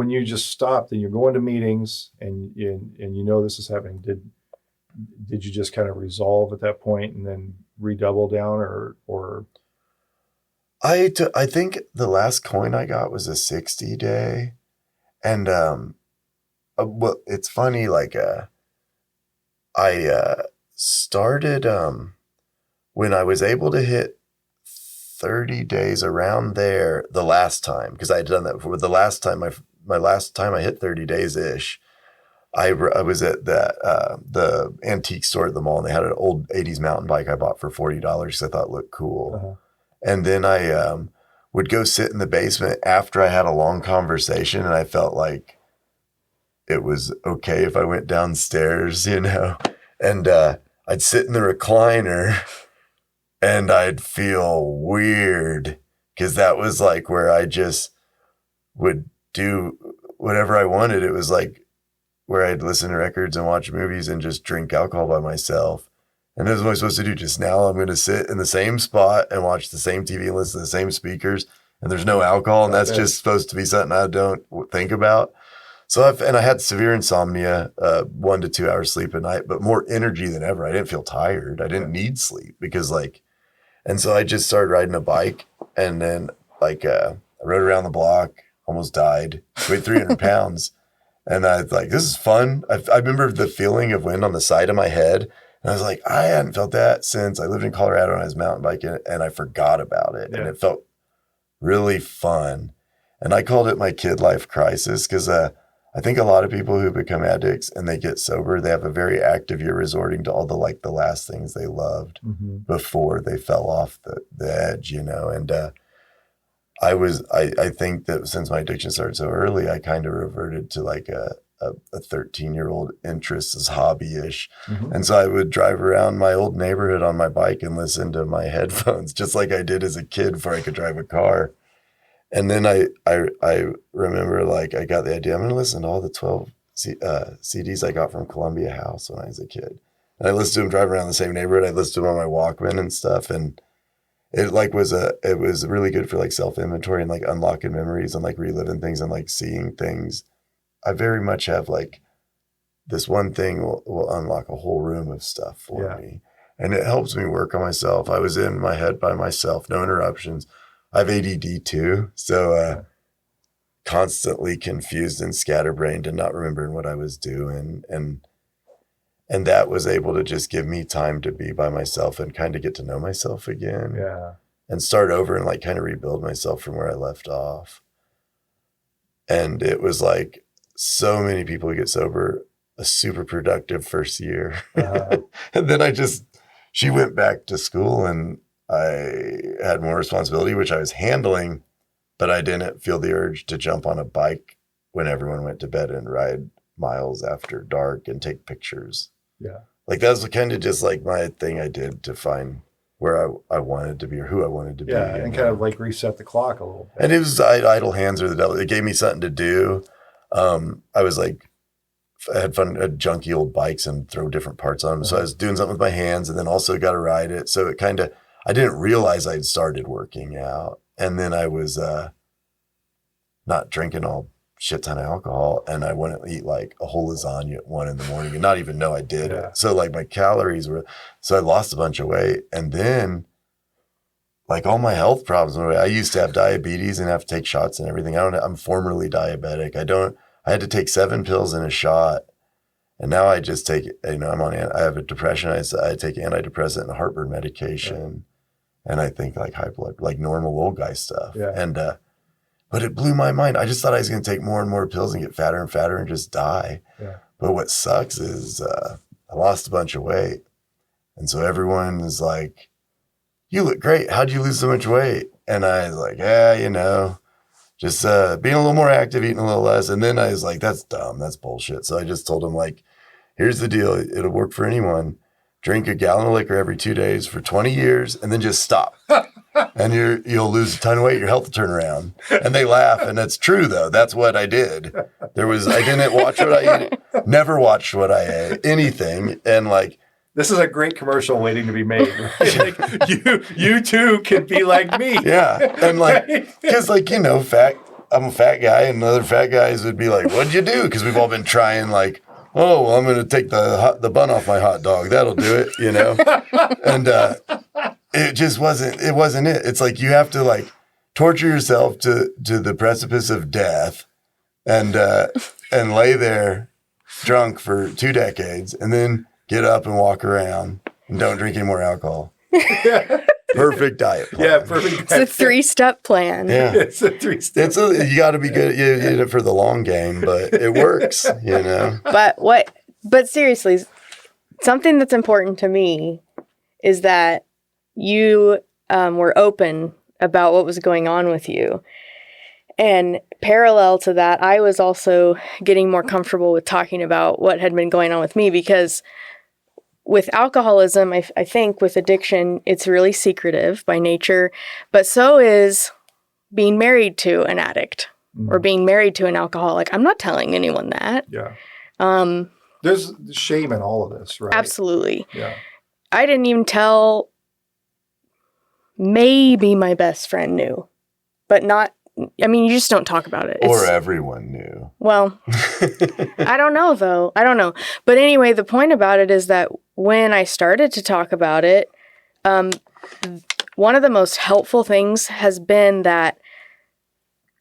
you just stopped and you're going to meetings and you know this is happening, did you just kind of resolve at that point and then redouble down or? I think the last coin I got was a 60-day. And well, it's funny, like I started when I was able to hit 30 days around there the last time, because I had done that before. The last time my last time I hit 30 days ish, I was at the antique store at the mall, and they had an old 80s mountain bike I bought for $40 because I thought it looked cool. Uh-huh. And then I would go sit in the basement after I had a long conversation, and I felt like it was okay if I went downstairs, you know, and I'd sit in the recliner and I'd feel weird because that was like where I just would do whatever I wanted. It was like where I'd listen to records and watch movies and just drink alcohol by myself. And that's what I'm supposed to do. Just now I'm going to sit in the same spot and watch the same TV and listen to the same speakers, and there's no alcohol. And that's just supposed to be something I don't think about. So I had severe insomnia, 1 to 2 hours sleep a night, but more energy than ever. I didn't feel tired. I didn't need sleep because and so I just started riding a bike, and then I rode around the block, almost died, weighed 300 pounds. And I was like, this is fun. I remember the feeling of wind on the side of my head. And I was like, I hadn't felt that since I lived in Colorado and I was mountain biking, and I forgot about it. Yeah. And it felt really fun. And I called it my kid life crisis because I think a lot of people who become addicts and they get sober, they have a very active year resorting to all the last things they loved before they fell off the edge, you know. And I think that since my addiction started so early, I kind of reverted to like a 13-year-old interest as hobby-ish. Mm-hmm. And so I would drive around my old neighborhood on my bike and listen to my headphones, just like I did as a kid before I could drive a car. And then I remember like I got the idea, I'm going to listen to all the 12 CDs I got from Columbia House when I was a kid. And I listened to them driving around the same neighborhood. I listened to them on my Walkman and stuff. And it like it was really good for like self-inventory and like unlocking memories and like reliving things and like seeing things. I very much have like this one thing will unlock a whole room of stuff for me. And it helps me work on myself. I was in my head by myself, no interruptions. I have ADD too. So constantly confused and scatterbrained and not remembering what I was doing. And that was able to just give me time to be by myself and kind of get to know myself again. Yeah. And start over and like kind of rebuild myself from where I left off. And it was like so many people who get sober, a super productive first year. And then she went back to school and I had more responsibility, which I was handling, but I didn't feel the urge to jump on a bike when everyone went to bed and ride miles after dark and take pictures. Yeah. Like that was kind of just like my thing I did to find where I wanted to be or who I wanted to be. Yeah, and kind of like reset the clock a little bit. And it was idle hands are the devil. It gave me something to do. I was like, I had fun at junky old bikes and throw different parts on them. So I was doing something with my hands and then also got to ride it. So it kind of, I didn't realize I'd started working out. And then I was not drinking all shit ton of alcohol, and I wouldn't eat like a whole lasagna at 1 a.m. and not even know I did it. So like my calories were, so I lost a bunch of weight. And then like all my health problems went away. I used to have diabetes and have to take shots and everything. I'm formerly diabetic. I had to take 7 pills and a shot. And now I just take, I have a depression. I take antidepressant and heartburn medication. And I think like high blood, like normal old guy stuff. And, but it blew my mind. I just thought I was going to take more and more pills and get fatter and fatter and just die. But what sucks is I lost a bunch of weight. And so everyone is like, you look great. How'd you lose so much weight? And I was like, just being a little more active, eating a little less. And then I was like, that's dumb. That's bullshit. So I just told him like, here's the deal. It'll work for anyone. Drink a gallon of liquor every 2 days for 20 years and then just stop. And you'll lose a ton of weight. Your health will turn around. And they laugh. And that's true though. That's what I did. I didn't watch what I ate. Never watched what I ate, anything. And like, this is a great commercial waiting to be made. Like, you too can be like me. Yeah. And like, because like, I'm a fat guy and other fat guys would be like, what'd you do? Because we've all been trying like, oh, well, I'm going to take the bun off my hot dog. That'll do it, And it just wasn't it. It's like you have to like torture yourself to the precipice of death and lay there drunk for 2 decades and then get up and walk around and don't drink any more alcohol. Perfect diet plan. Yeah, perfect. It's a 3-step plan. Yeah. It's a 3-step. You got to be good. You did it for the long game, but it works, But seriously, something that's important to me is that you were open about what was going on with you. And parallel to that, I was also getting more comfortable with talking about what had been going on with me, because with alcoholism, I think with addiction, it's really secretive by nature, but so is being married to an addict or being married to an alcoholic. I'm not telling anyone that. Yeah. There's shame in all of this, right? Absolutely. Yeah. I didn't even tell, maybe my best friend knew, but not, you just don't talk about it. Or everyone knew. Well, I don't know though. I don't know. But anyway, the point about it is that when I started to talk about it, one of the most helpful things has been that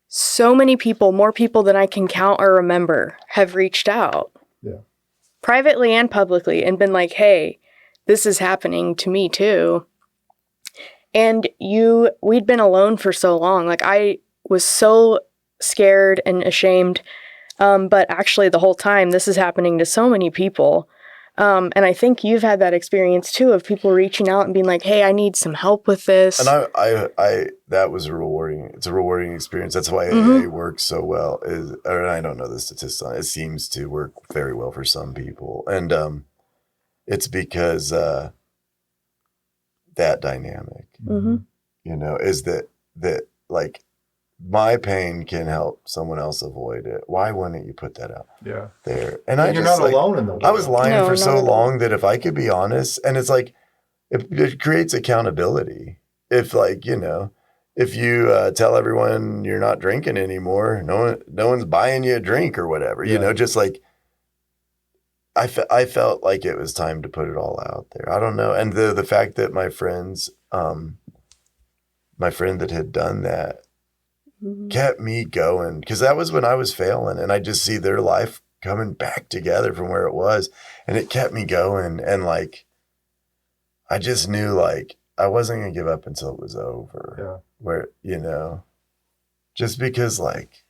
so many people, more people than I can count or remember, have reached out. Yeah. Privately and publicly, and been like, hey, this is happening to me too. And we'd been alone for so long. Like I was so scared and ashamed. But actually the whole time this is happening to so many people. And I think you've had that experience too, of people reaching out and being like, hey, I need some help with this. And I that was it's a rewarding experience. That's why AA works so well. I don't know the statistics on it. It seems to work very well for some people. And it's because that dynamic, is that like my pain can help someone else avoid it, why wouldn't you put that out there? And you're not alone in the world. I was lying for so long that if I could be honest, and it's like, it creates accountability. If like, you know, if you tell everyone you're not drinking anymore, no one's buying you a drink or whatever, you know, just like, I felt like it was time to put it all out there. I don't know. And the fact that my friends, my friend that had done that kept me going, because that was when I was failing, and I just see their life coming back together from where it was, and it kept me going. And like, I just knew like I wasn't going to give up until it was over. Yeah. Where, you know, just because like,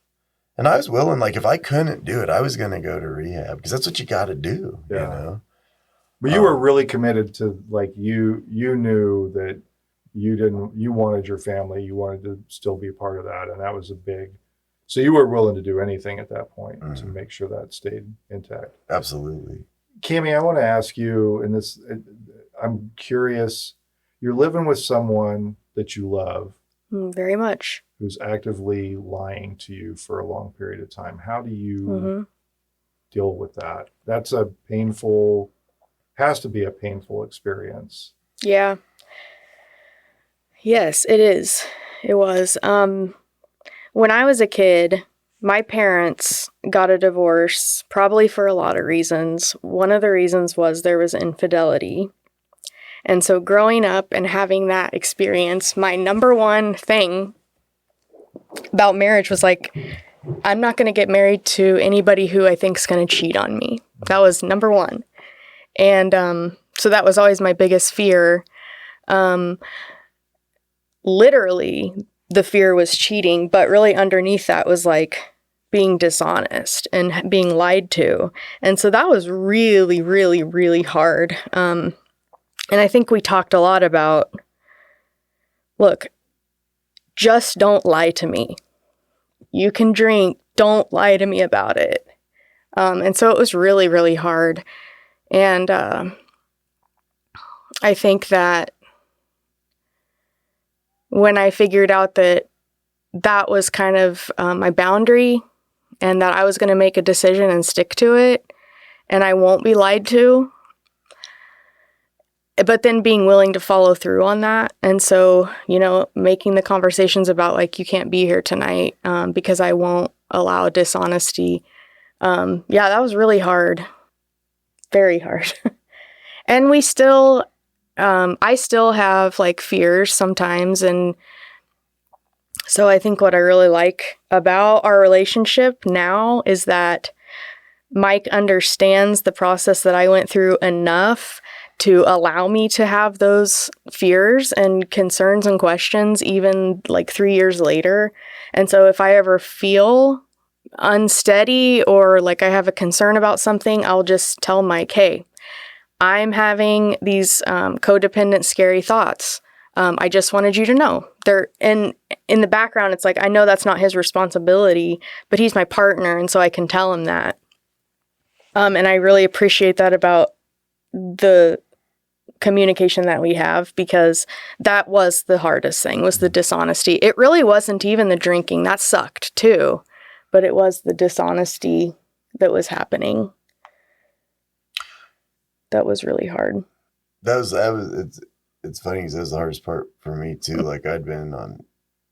and I was willing, like if I couldn't do it, I was going to go to rehab, because that's what you got to do, you know? But you were really committed to like, you knew that you wanted your family, you wanted to still be a part of that. And that was so you were willing to do anything at that point to make sure that stayed intact. Absolutely. Cammie, I want to ask you, and I'm curious, you're living with someone that you love. Very much. Who's actively lying to you for a long period of time. How do you deal with that? That's has to be a painful experience. Yeah. Yes, it is. It was. When I was a kid, my parents got a divorce, probably for a lot of reasons. One of the reasons was there was infidelity. And so growing up and having that experience, my number one thing about marriage was like, I'm not going to get married to anybody who I think is going to cheat on me. That was number one. And so that was always my biggest fear. Literally, the fear was cheating, but really underneath that was like being dishonest and being lied to. And so that was really, really, really hard. And I think we talked a lot about, look, just don't lie to me. You can drink, don't lie to me about it. And so it was really, really hard. And I think that when I figured out that that was kind of my boundary and that I was going to make a decision and stick to it and I won't be lied to, but then being willing to follow through on that. And so, you know, making the conversations about like, you can't be here tonight because I won't allow dishonesty. Yeah, that was really hard. Very hard. And we still, I still have like fears sometimes. And so I think what I really like about our relationship now is that Mike understands the process that I went through enough to allow me to have those fears and concerns and questions even like 3 years later. And so if I ever feel unsteady or like I have a concern about something, I'll just tell Mike, hey, I'm having these codependent, scary thoughts. I just wanted you to know. They're in the background, it's like, I know that's not his responsibility, but he's my partner, and so I can tell him that. And I really appreciate that about the communication that we have, because that was the hardest thing, was the dishonesty. It really wasn't even the drinking. That sucked too, but it was the dishonesty that was happening. That was really hard. It's funny because that was the hardest part for me too. Like I'd been on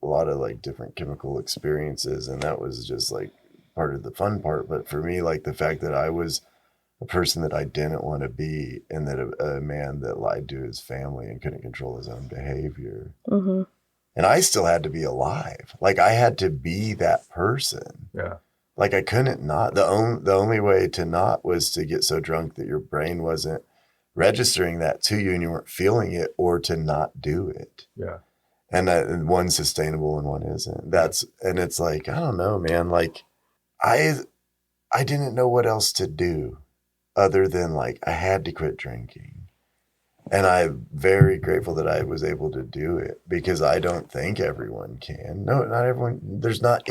a lot of like different chemical experiences, and that was just like part of the fun part. But for me, like the fact that I was a person that I didn't want to be, and that a man that lied to his family and couldn't control his own behavior. Mm-hmm. And I still had to be alive. Like I had to be that person. Yeah. Like I couldn't not. The only way to not was to get so drunk that your brain wasn't registering that to you and you weren't feeling it, or to not do it. Yeah. And one's sustainable and one isn't. And it's like, I don't know, man. Like I didn't know what else to do other than like, I had to quit drinking. And I'm very grateful that I was able to do it, because I don't think everyone can. No, not everyone. There's not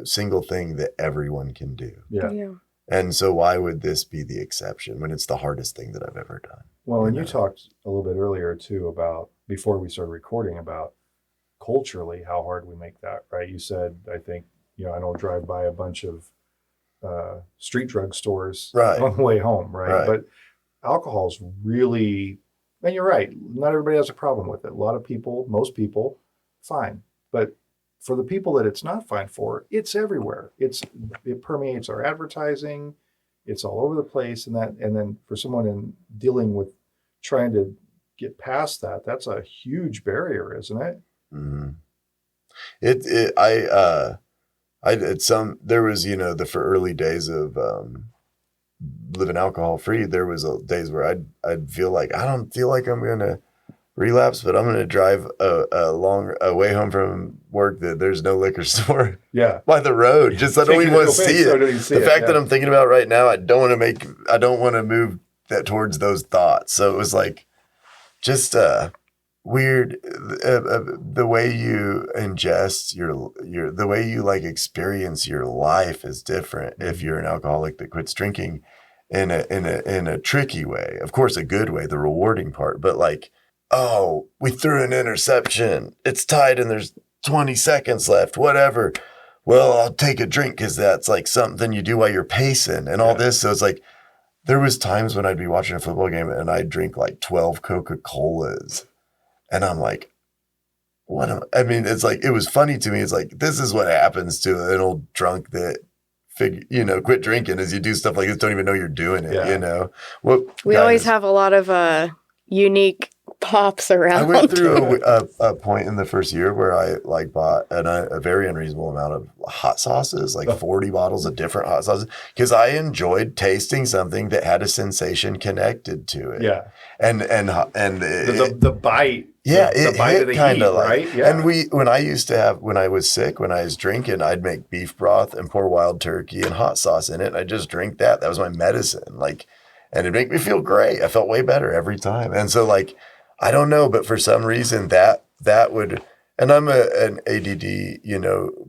single thing that everyone can do. Yeah. And so why would this be the exception when it's the hardest thing that I've ever done? Well, and you talked a little bit earlier too about, before we started recording, about culturally how hard we make that, right? You said, I think, I don't drive by a bunch of street drug stores on the way home, right? But alcohol's really, and you're right, not everybody has a problem with it. A lot of people, most people, fine. But for the people that it's not fine for, it's everywhere. It permeates our advertising. It's all over the place. And then for someone in dealing with trying to get past that, that's a huge barrier, isn't it? Mm-hmm. There was, the for early days of living alcohol free, there was days where I'd feel like, I don't feel like I'm going to relapse, but I'm going to drive a long way home from work that there's no liquor store by the road. Just, I don't even want to see it. The fact that I'm thinking about right now, I don't want to move that towards those thoughts. So it was like, just weird, the way you ingest the way you like experience your life is different if you're an alcoholic that quits drinking in a tricky way. Of course, a good way, the rewarding part, but like, oh, we threw an interception, it's tied and there's 20 seconds left, whatever. Well, I'll take a drink because that's like something you do while you're pacing and all this. So it's like, there was times when I'd be watching a football game and I'd drink like 12 Coca-Colas. And I'm like, it's like, it was funny to me. It's like, this is what happens to an old drunk that quit drinking, is you do stuff like this, don't even know you're doing it, We always have a lot of unique pops around. I went through a point in the first year where I like bought a very unreasonable amount of hot sauces, like 40 bottles of different hot sauces, because I enjoyed tasting something that had a sensation connected to it. Yeah. And the bite. Yeah, the bite of the kind heat, of like, right? Yeah. And when I was sick, when I was drinking, I'd make beef broth and pour wild turkey and hot sauce in it. And I just drink that. That was my medicine. Like, and it'd make me feel great. I felt way better every time. And so like, I don't know, but for some reason that would, and I'm an ADD,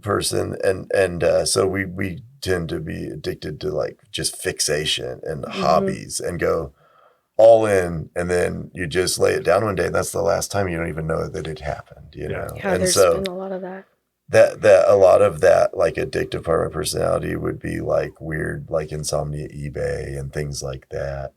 person. And so we tend to be addicted to like just fixation and hobbies and go all in, and then you just lay it down one day, and that's the last time. You don't even know that it happened, know? Yeah, and there's been a lot of that. That a lot of that like addictive part of my personality would be like weird, like insomnia, eBay and things like that.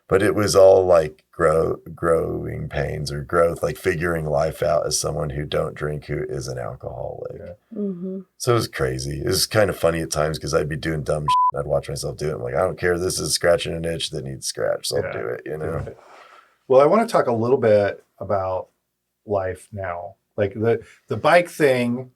But it was all like growing pains or growth, like figuring life out as someone who don't drink, who is an alcoholic. Yeah. Mm-hmm. So it was crazy. It was kind of funny at times because I'd be doing dumb shit and I'd watch myself do it. I'm like, I don't care. This is scratching an itch that needs scratched. So I'll do it, Right. Well, I want to talk a little bit about life now. Like the bike thing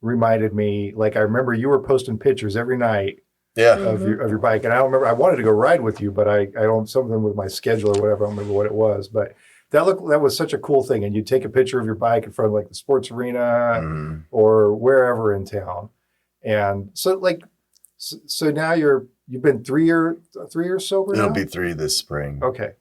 reminded me, like I remember you were posting pictures every night of your bike. And I don't remember, I wanted to go ride with you, but I don't, something with my schedule or whatever, I don't remember what it was, but that was such a cool thing. And you take a picture of your bike in front of like the sports arena or wherever in town. And so like, so now you've been 3 years sober now? It'll be 3 this spring. Okay.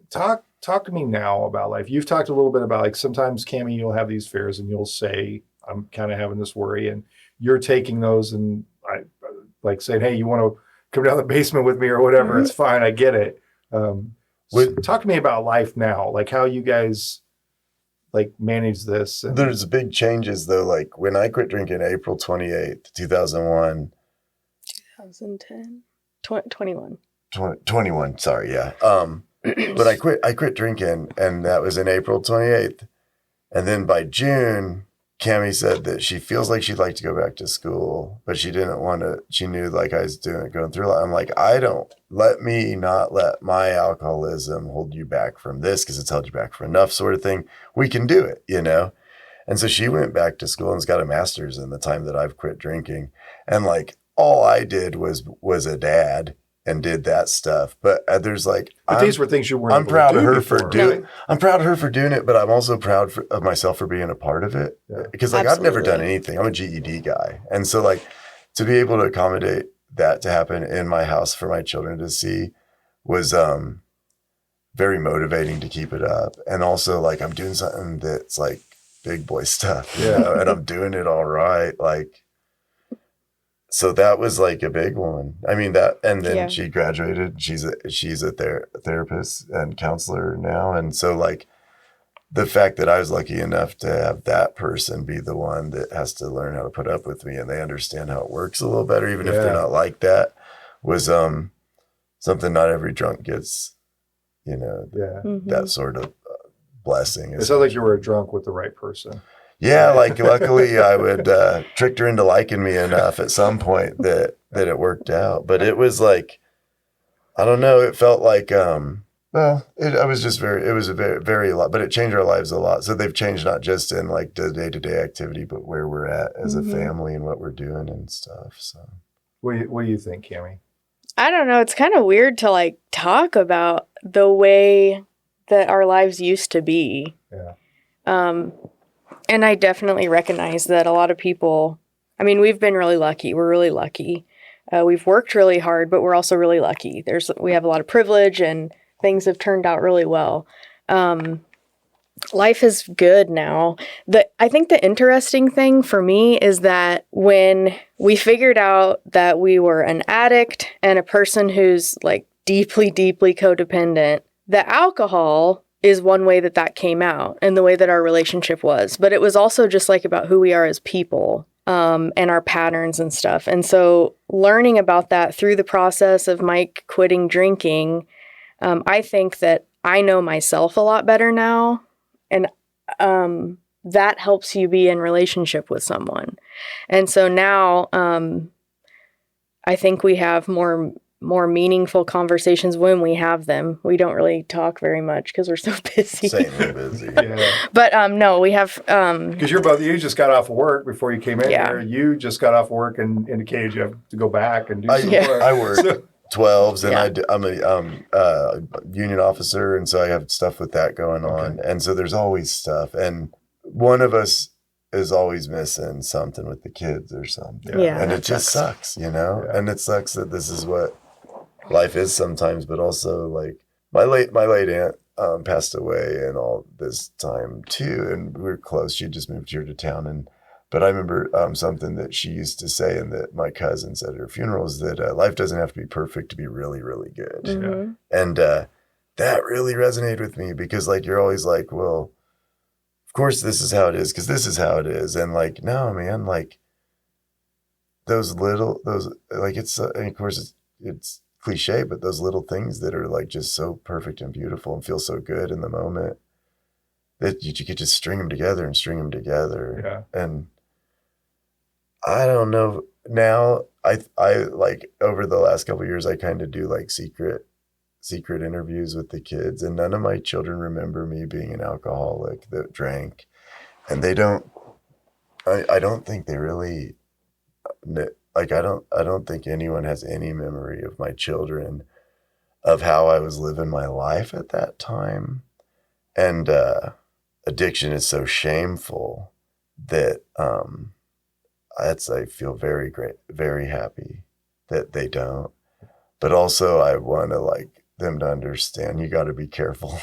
Talk to me now about life. You've talked a little bit about like sometimes, Cammie, you'll have these fears and you'll say, I'm kind of having this worry, and you're taking those and like saying, hey, you want to come down the basement with me or whatever, it's fine. I get it. Talk to me about life now, like how you guys like manage this. There's big changes though. Like when I quit drinking April 28th, 2001. 2010, 21. 21, sorry, yeah. But I quit drinking, and that was in April 28th. And then by June, Cammie said that she feels like she'd like to go back to school, but she didn't want to. She knew like I was going through a lot. I'm like, let me not let my alcoholism hold you back from this, because it's held you back for enough, sort of thing. We can do it, And so she went back to school and's got a master's in the time that I've quit drinking. And like all I did was a dad and did that stuff. But there's like, these were things you weren't. I'm proud of her for doing. I'm proud of her for doing it, but I'm also proud of myself for being a part of it. Because like I've never done anything. I'm a GED guy, and so like to be able to accommodate that to happen in my house for my children to see was very motivating to keep it up. And also like I'm doing something that's like big boy stuff, and I'm doing it all right, like. So that was like a big one. I mean and then she graduated. She's a therapist and counselor now. And so like the fact that I was lucky enough to have that person be the one that has to learn how to put up with me, and they understand how it works a little better, even if they're not like that, was something not every drunk gets, that sort of blessing. It sounds like you were a drunk with the right person. Yeah, like luckily I would tricked her into liking me enough at some point that it worked out. But it was like, I don't know, it felt like, it was a very lot, but it changed our lives a lot. So they've changed not just in like the day-to-day activity, but where we're at as a family and what we're doing and stuff. So what do you think, Cammie? I don't know. It's kind of weird to like talk about the way that our lives used to be. Yeah. And I definitely recognize that a lot of people, I mean, we've been really lucky. We're really lucky. We've worked really hard, but we're also really lucky. We have a lot of privilege and things have turned out really well. Life is good now. I think the interesting thing for me is that when we figured out that we were an addict and a person who's like deeply, deeply codependent, the alcohol is one way that came out and the way that our relationship was. But it was also just like about who we are as people and our patterns and stuff. And so learning about that through the process of Mike quitting drinking, I think that I know myself a lot better now. And that helps you be in relationship with someone. And so now I think we have more meaningful conversations when we have them. We don't really talk very much because we're so busy. Insanely busy. Yeah. But no, we have... Because you just got off of work before you came in here. You just got off work and indicated you have to go back and do some work. I work 12s and I'm a union officer, and so I have stuff with that going on. And so there's always stuff. And one of us is always missing something with the kids or something. Yeah, and it just sucks, Yeah. And it sucks that this is what life is sometimes, but also like my late aunt passed away and all this time too, and we were close. She just moved here to town, but I remember something that she used to say, and that my cousin said at her funeral, is that life doesn't have to be perfect to be really, really good. Mm-hmm. And that really resonated with me, because like you're always like, well, of course this is how it is because this is how it is, and like no, man, like those like it's and of course it's cliche, but those little things that are like just so perfect and beautiful and feel so good in the moment, that you could just string them together. Yeah. And I don't know, now I like over the last couple of years, I kind of do like secret interviews with the kids, and none of my children remember me being an alcoholic that drank, and I don't think they really, like, I don't think anyone has any memory of my children of how I was living my life at that time. And addiction is so shameful that I feel very great, very happy that they don't. But also I want to like them to understand, you got to be careful.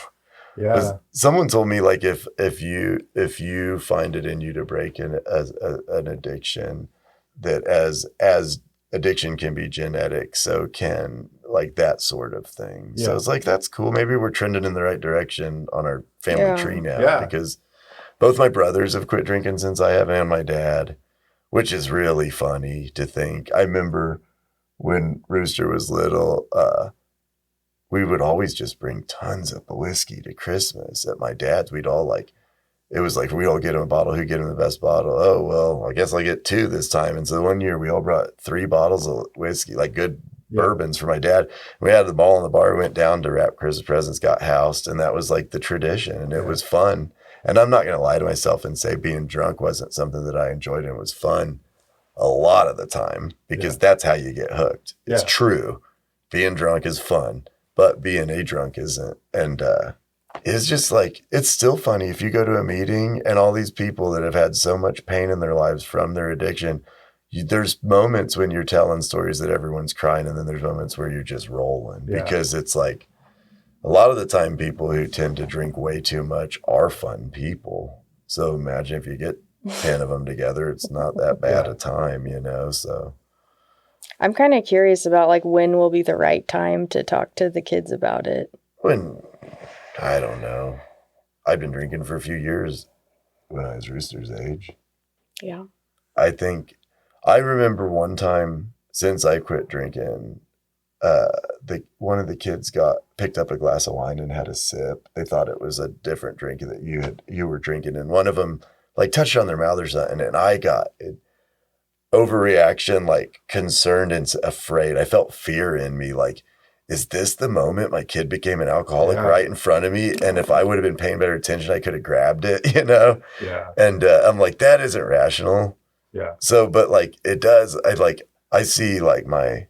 Yeah. Someone told me, like, if you find it in you to break an addiction, that as addiction can be genetic, so can like that sort of thing. Yeah. So it's like, that's cool. Maybe we're trending in the right direction on our family tree now, because both my brothers have quit drinking since I have, and my dad, which is really funny to think. I remember when Rooster was little, we would always just bring tons of whiskey to Christmas at my dad's. We'd all like, it was like, we all get him a bottle. Who get him the best bottle? Oh, well, I guess I get 2 this time. And so one year we all brought 3 bottles of whiskey, like good bourbons for my dad. We had them all in the bar. We went down to wrap Christmas presents, got housed. And that was like the tradition. And it was fun. And I'm not going to lie to myself and say being drunk wasn't something that I enjoyed, and it was fun a lot of the time, because that's how you get hooked. It's true. Being drunk is fun, but being a drunk isn't. And it's just like, it's still funny if you go to a meeting and all these people that have had so much pain in their lives from their addiction, there's moments when you're telling stories that everyone's crying, and then there's moments where you're just rolling, because it's like, a lot of the time people who tend to drink way too much are fun people. So imagine if you get 10 of them together, it's not that bad a time, so. I'm kind of curious about like when will be the right time to talk to the kids about it. I don't know. I'd been drinking for a few years when I was Rooster's age. Yeah. I think I remember one time since I quit drinking, one of the kids picked up a glass of wine and had a sip. They thought it was a different drink that you were drinking, and one of them like touched on their mouth or something, and I got overreaction, like concerned and afraid. I felt fear in me, like, is this the moment my kid became an alcoholic right in front of me? And if I would have been paying better attention, I could have grabbed it, you know? Yeah. And I'm like, that isn't rational. Yeah. So, but like it does, I see like my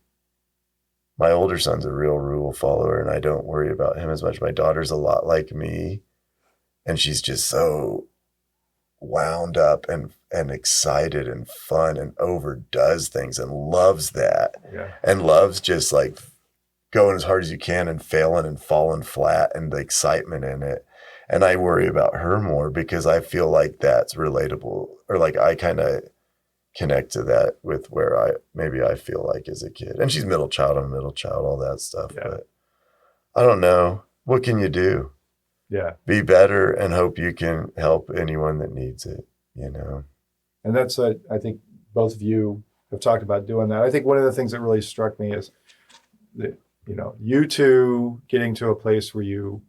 older son's a real rule follower, and I don't worry about him as much. My daughter's a lot like me, and she's just so wound up and excited and fun and overdoes things and loves that. Yeah. And loves just like going as hard as you can and failing and falling flat and the excitement in it. And I worry about her more because I feel like that's relatable, or like I kind of connect to that with where I feel like as a kid. And she's middle child, I'm a middle child, all that stuff. Yeah. But I don't know. What can you do? Yeah. Be better and hope you can help anyone that needs it, you know? And that's I think both of you have talked about doing that. I think one of the things that really struck me is that, you know, you two getting to a place where you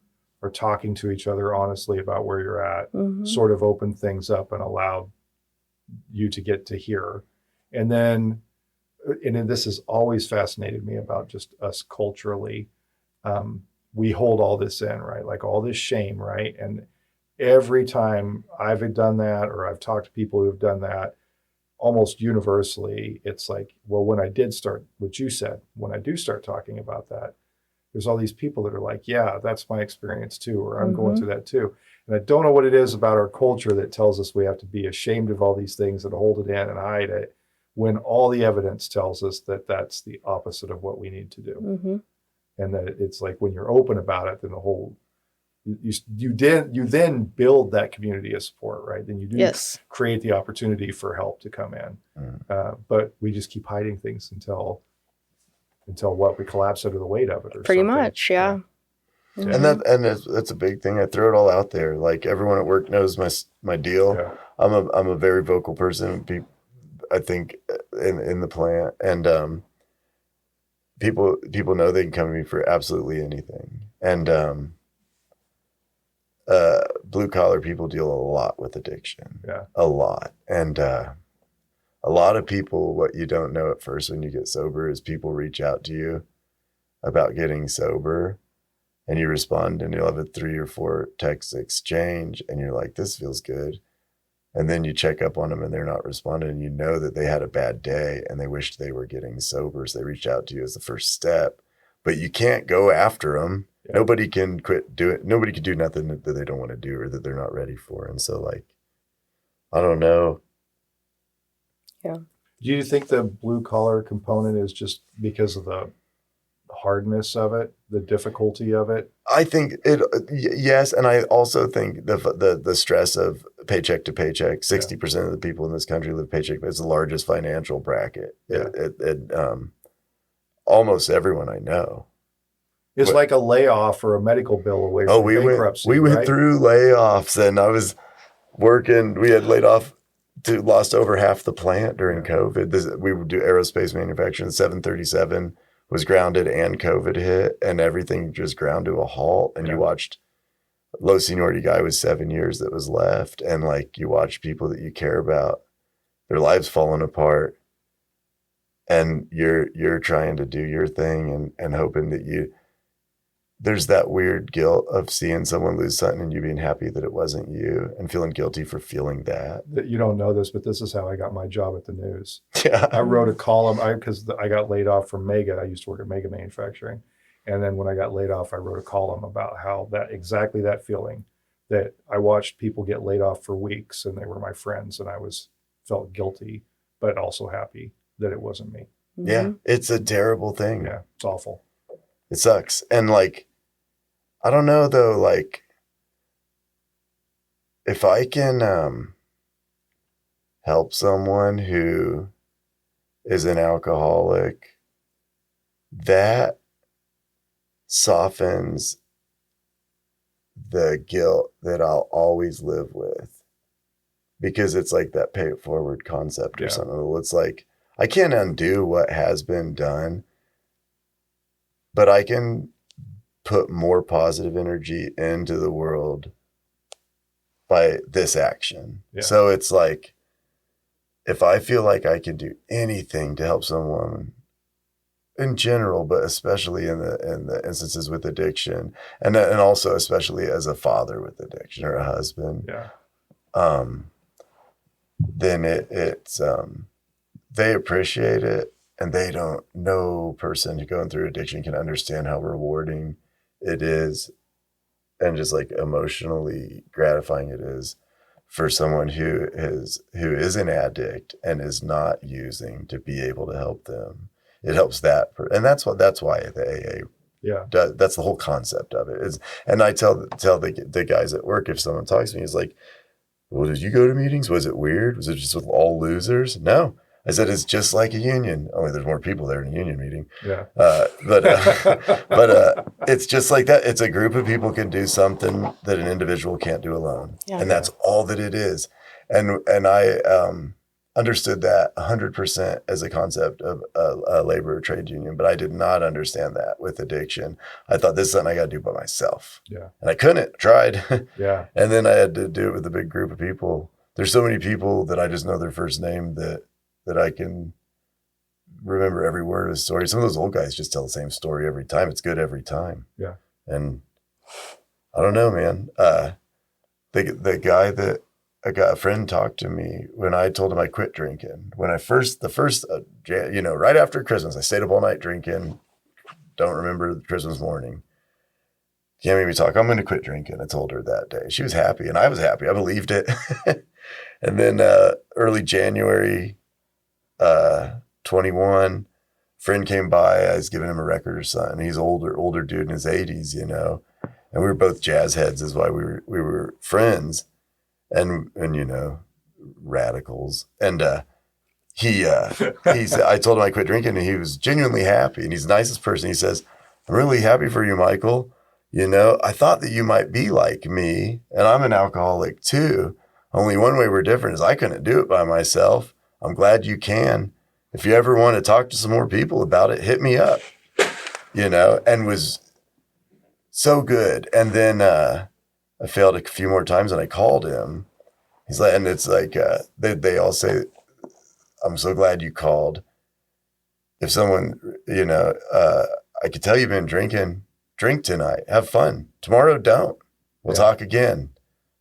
are talking to each other honestly about where you're at, sort of opened things up and allowed you to get to hear. And then, and this has always fascinated me about just us culturally. We hold all this in, right? Like all this shame, right? And every time I've done that, or I've talked to people who've done that, almost universally, it's like, well, when I did start, what you said, when I do start talking about that, there's all these people that are like, yeah, that's my experience too, or I'm going through that too. And I don't know what it is about our culture that tells us we have to be ashamed of all these things and hold it in and hide it, when all the evidence tells us that that's the opposite of what we need to do. And that it's like when you're open about it, then the whole, you then build that community of support, right? Then you do create the opportunity for help to come in. But we just keep hiding things until what, we collapse under the weight of it, or pretty something. much, yeah. And that's a big thing. I throw it all out there. Like everyone at work knows my deal. Yeah. I'm a very vocal person. I think in the plant, and people know they can come to me for absolutely anything. And blue collar people deal a lot with addiction. Yeah, a lot. And a lot of people, what you don't know at first when you get sober is people reach out to you about getting sober, and you respond, and you'll have a 3 or 4 text exchange, and you're like, this feels good. And then you check up on them and they're not responding, and you know that they had a bad day and they wished they were getting sober. So they reached out to you as the first step, but you can't go after them. Yeah. Nobody can quit doing. Nobody can do nothing that they don't want to do or that they're not ready for. And so, like, I don't know. Yeah. Do you think the blue collar component is just because of the hardness of it, the difficulty of it? I think it, yes. And I also think the stress of paycheck to paycheck, 60% of the people in this country live paycheck. It's the largest financial bracket. Yeah. Almost everyone I know. It's like a layoff or a medical bill away from bankruptcy. We went through layoffs, and I was working, we had laid off, lost over half the plant during COVID. We would do aerospace manufacturing. 737 was grounded and COVID hit, and everything just ground to a halt. And you watched low seniority guy with 7 years that was left. And like, you watch people that you care about, their lives falling apart, and you're trying to do your thing and hoping that there's that weird guilt of seeing someone lose something and you being happy that it wasn't you and feeling guilty for feeling that. You don't know this, but this is how I got my job at the news. Yeah. I wrote a column because I got laid off from Mega. I used to work at Mega Manufacturing. And then when I got laid off, I wrote a column about how exactly that feeling, that I watched people get laid off for weeks and they were my friends, and I felt guilty, but also happy that it wasn't me. Yeah. It's a terrible thing. Yeah. It's awful. It sucks. And like, I don't know though, like if I can help someone who is an alcoholic, that softens the guilt that I'll always live with, because it's like that pay it forward concept or something. It's like, I can't undo what has been done, but I can put more positive energy into the world by this action. Yeah. So it's like, if I feel like I can do anything to help someone in general, but especially in the instances with addiction, and also especially as a father with addiction or a husband, then it's they appreciate it, and they don't. No person going through addiction can understand how rewarding it is, and just like emotionally gratifying it is for someone who is an addict and is not using, to be able to help them. It helps that, and that's why the AA does. That's the whole concept of it. And I tell the guys at work, if someone talks to me, he's like, "Well, did you go to meetings? Was it weird? Was it just with all losers?" No. I said, it's just like a union, only there's more people there in a union meeting. Yeah. But it's just like that. It's a group of people can do something that an individual can't do alone. Yeah. And that's all that it is. And I understood that 100% as a concept of a labor or trade union, but I did not understand that with addiction. I thought, this is something I got to do by myself. Yeah. And I couldn't, tried. Yeah. And then I had to do it with a big group of people. There's so many people that I just know their first name that I can remember every word of the story. Some of those old guys just tell the same story every time. It's good every time. Yeah. And I don't know, man. The guy that I got, a friend talked to me when I told him I quit drinking. When I right after Christmas, I stayed up all night drinking. Don't remember Christmas morning. Can't make me talk. I'm going to quit drinking. I told her that day. She was happy, and I was happy. I believed it. And then early January, 21, friend came by. I was giving him a record or something. He's older dude in his 80s, and we were both jazz heads, is why we were friends, and radicals. And he said, I told him I quit drinking, and he was genuinely happy, and he's the nicest person. He says, "I'm really happy for you, Michael. I thought that you might be like me, and I'm an alcoholic too. Only one way we're different is I couldn't do it by myself. I'm glad you can. If you ever want to talk to some more people about it, hit me up," and was so good. And then I failed a few more times, and I called him. He's like, and it's like, they all say, "I'm so glad you called. If someone, I could tell you've been drinking, drink tonight, have fun. Tomorrow, don't. We'll talk again.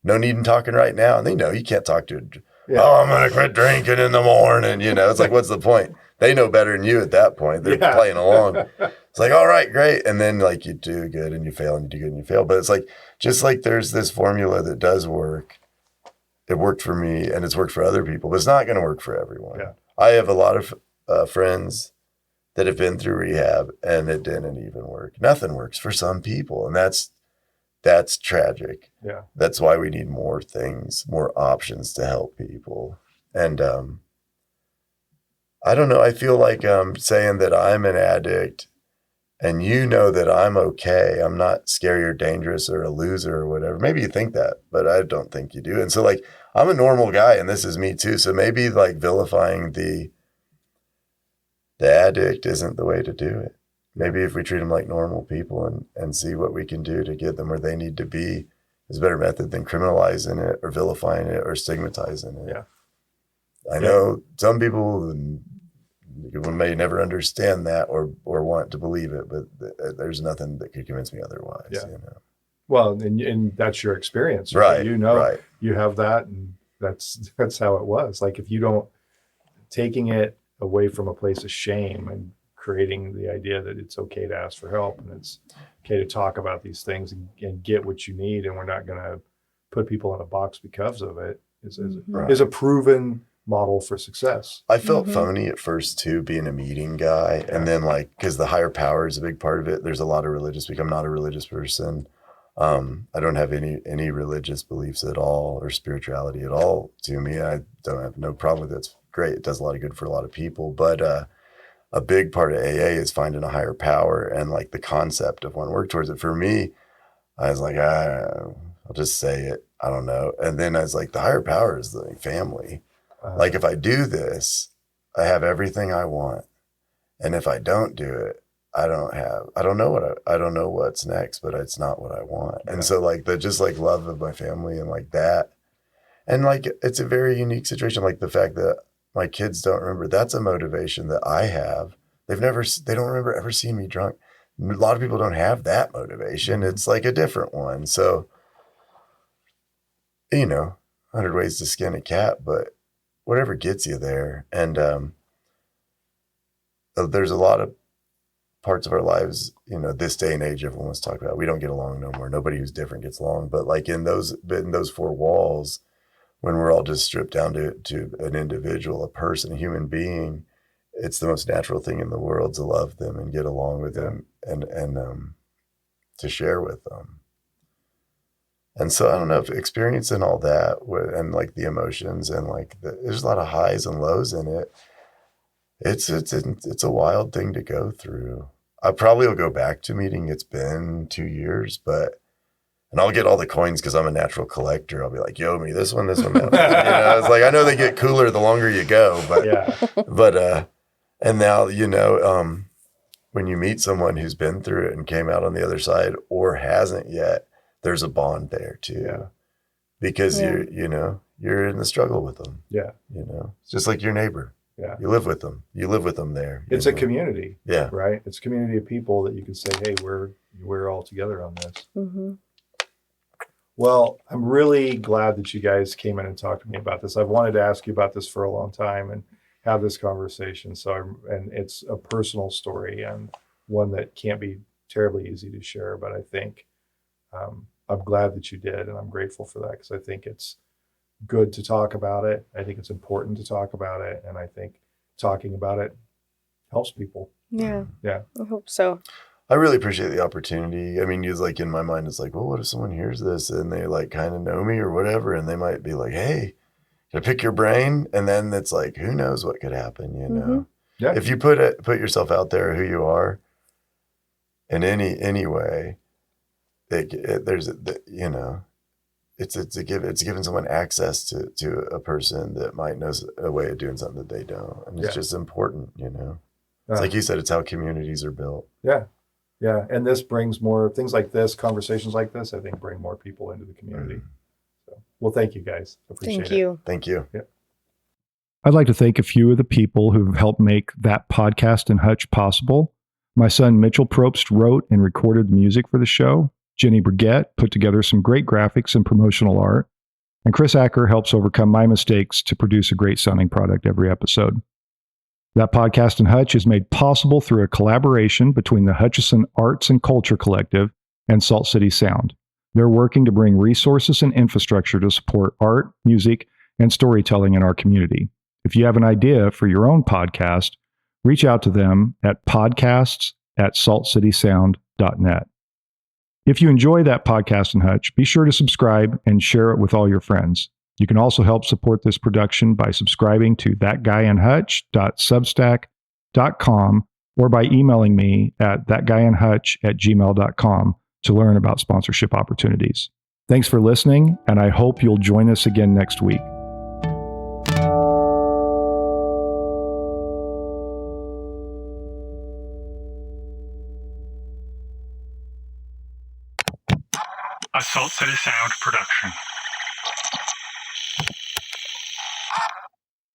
No need in talking right now." And they know you can't talk to "Oh, I'm going to quit drinking in the morning." It's like, what's the point? They know better than you at that point. They're playing along. It's like, all right, great. And then like you do good and you fail, and you do good and you fail. But it's like, just like there's this formula that does work. It worked for me, and it's worked for other people, but it's not going to work for everyone. Yeah. I have a lot of friends that have been through rehab, and it didn't even work. Nothing works for some people. And that's tragic. Yeah. That's why we need more things, more options to help people. And I don't know. I feel like saying that I'm an addict, and that I'm okay. I'm not scary or dangerous or a loser or whatever. Maybe you think that, but I don't think you do. And so like, I'm a normal guy, and this is me too. So maybe like vilifying the addict isn't the way to do it. Maybe if we treat them like normal people and see what we can do to get them where they need to be is a better method than criminalizing it or vilifying it or stigmatizing it. Yeah. I know some people may never understand that or want to believe it, but there's nothing that could convince me otherwise. Yeah. Well, and that's your experience, right? Right. You have that, and that's how it was. Like, if you don't, taking it away from a place of shame and creating the idea that it's okay to ask for help, and it's okay to talk about these things and get what you need, and we're not going to put people in a box because of it, is a proven model for success. I felt phony at first too, being a meeting guy. Yeah. And then like, because the higher power is a big part of it. There's a lot of religious, I'm not a religious person. I don't have any religious beliefs at all, or spirituality at all to me. I don't have no problem with it. It's great. It does a lot of good for a lot of people. But a big part of AA is finding a higher power and like the concept of one work towards it. For me, I was like, I'll just say it. I don't know. And then I was like, the higher power is the family. Like if I do this, I have everything I want. And if I don't do it, I don't know what's next, but it's not what I want. And so like the just like love of my family and like that. And like, it's a very unique situation. Like the fact that my kids don't remember, that's a motivation that I have. They don't remember ever seeing me drunk. A lot of people don't have that motivation. It's like a different one. So, 100 ways to skin a cat, but whatever gets you there. And there's a lot of parts of our lives, this day and age, everyone wants to talk about, we don't get along no more. Nobody who's different gets along. But like in those four walls, when we're all just stripped down to an individual, a person, a human being, it's the most natural thing in the world to love them and get along with them and to share with them. And so I don't know if experiencing all that and like the emotions and like there's a lot of highs and lows in it. It's a wild thing to go through. I probably will go back to meeting. It's been 2 years, and I'll get all the coins because I'm a natural collector. I'll be like, yo, me this one, that one. It's like, I know they get cooler the longer you go, and now, when you meet someone who's been through it and came out on the other side or hasn't yet, there's a bond there too, because you're in the struggle with them. Yeah. It's just like your neighbor. Yeah. You live with them. You live with them there. It's a community. Yeah. Right. It's a community of people that you can say, hey, we're all together on this. Mm-hmm. Well, I'm really glad that you guys came in and talked to me about this. I've wanted to ask you about this for a long time and have this conversation. And it's a personal story and one that can't be terribly easy to share, but I think I'm glad that you did. And I'm grateful for that because I think it's good to talk about it. I think it's important to talk about it. And I think talking about it helps people. Yeah. Yeah. I hope so. I really appreciate the opportunity. I mean, it's like in my mind, it's like, well, what if someone hears this and they like kind of know me or whatever, and they might be like, hey, can I pick your brain? And then it's like, who knows what could happen, Mm-hmm. Yeah. If you put yourself out there, who you are in any way, it's giving someone access to a person that might know a way of doing something that they don't. And it's just important, It's like you said, it's how communities are built. Yeah. Yeah. And this brings more things like this, conversations like this, I think bring more people into the community. So, well, thank you guys. Appreciate it. Thank you. Thank you. Yeah. I'd like to thank a few of the people who've helped make that podcast and Hutch possible. My son Mitchell Probst wrote and recorded the music for the show. Jenny Brigette put together some great graphics and promotional art. And Chris Acker helps overcome my mistakes to produce a great sounding product every episode. That podcast and Hutch is made possible through a collaboration between the Hutchison Arts and Culture Collective and Salt City Sound. They're working to bring resources and infrastructure to support art, music, and storytelling in our community. If you have an idea for your own podcast, reach out to them at podcasts@saltcitysound.net. If you enjoy that podcast and Hutch, be sure to subscribe and share it with all your friends. You can also help support this production by subscribing to thatguyandhutch.substack.com or by emailing me at thatguyandhutch@gmail.com to learn about sponsorship opportunities. Thanks for listening, and I hope you'll join us again next week. A Salt City Sound production.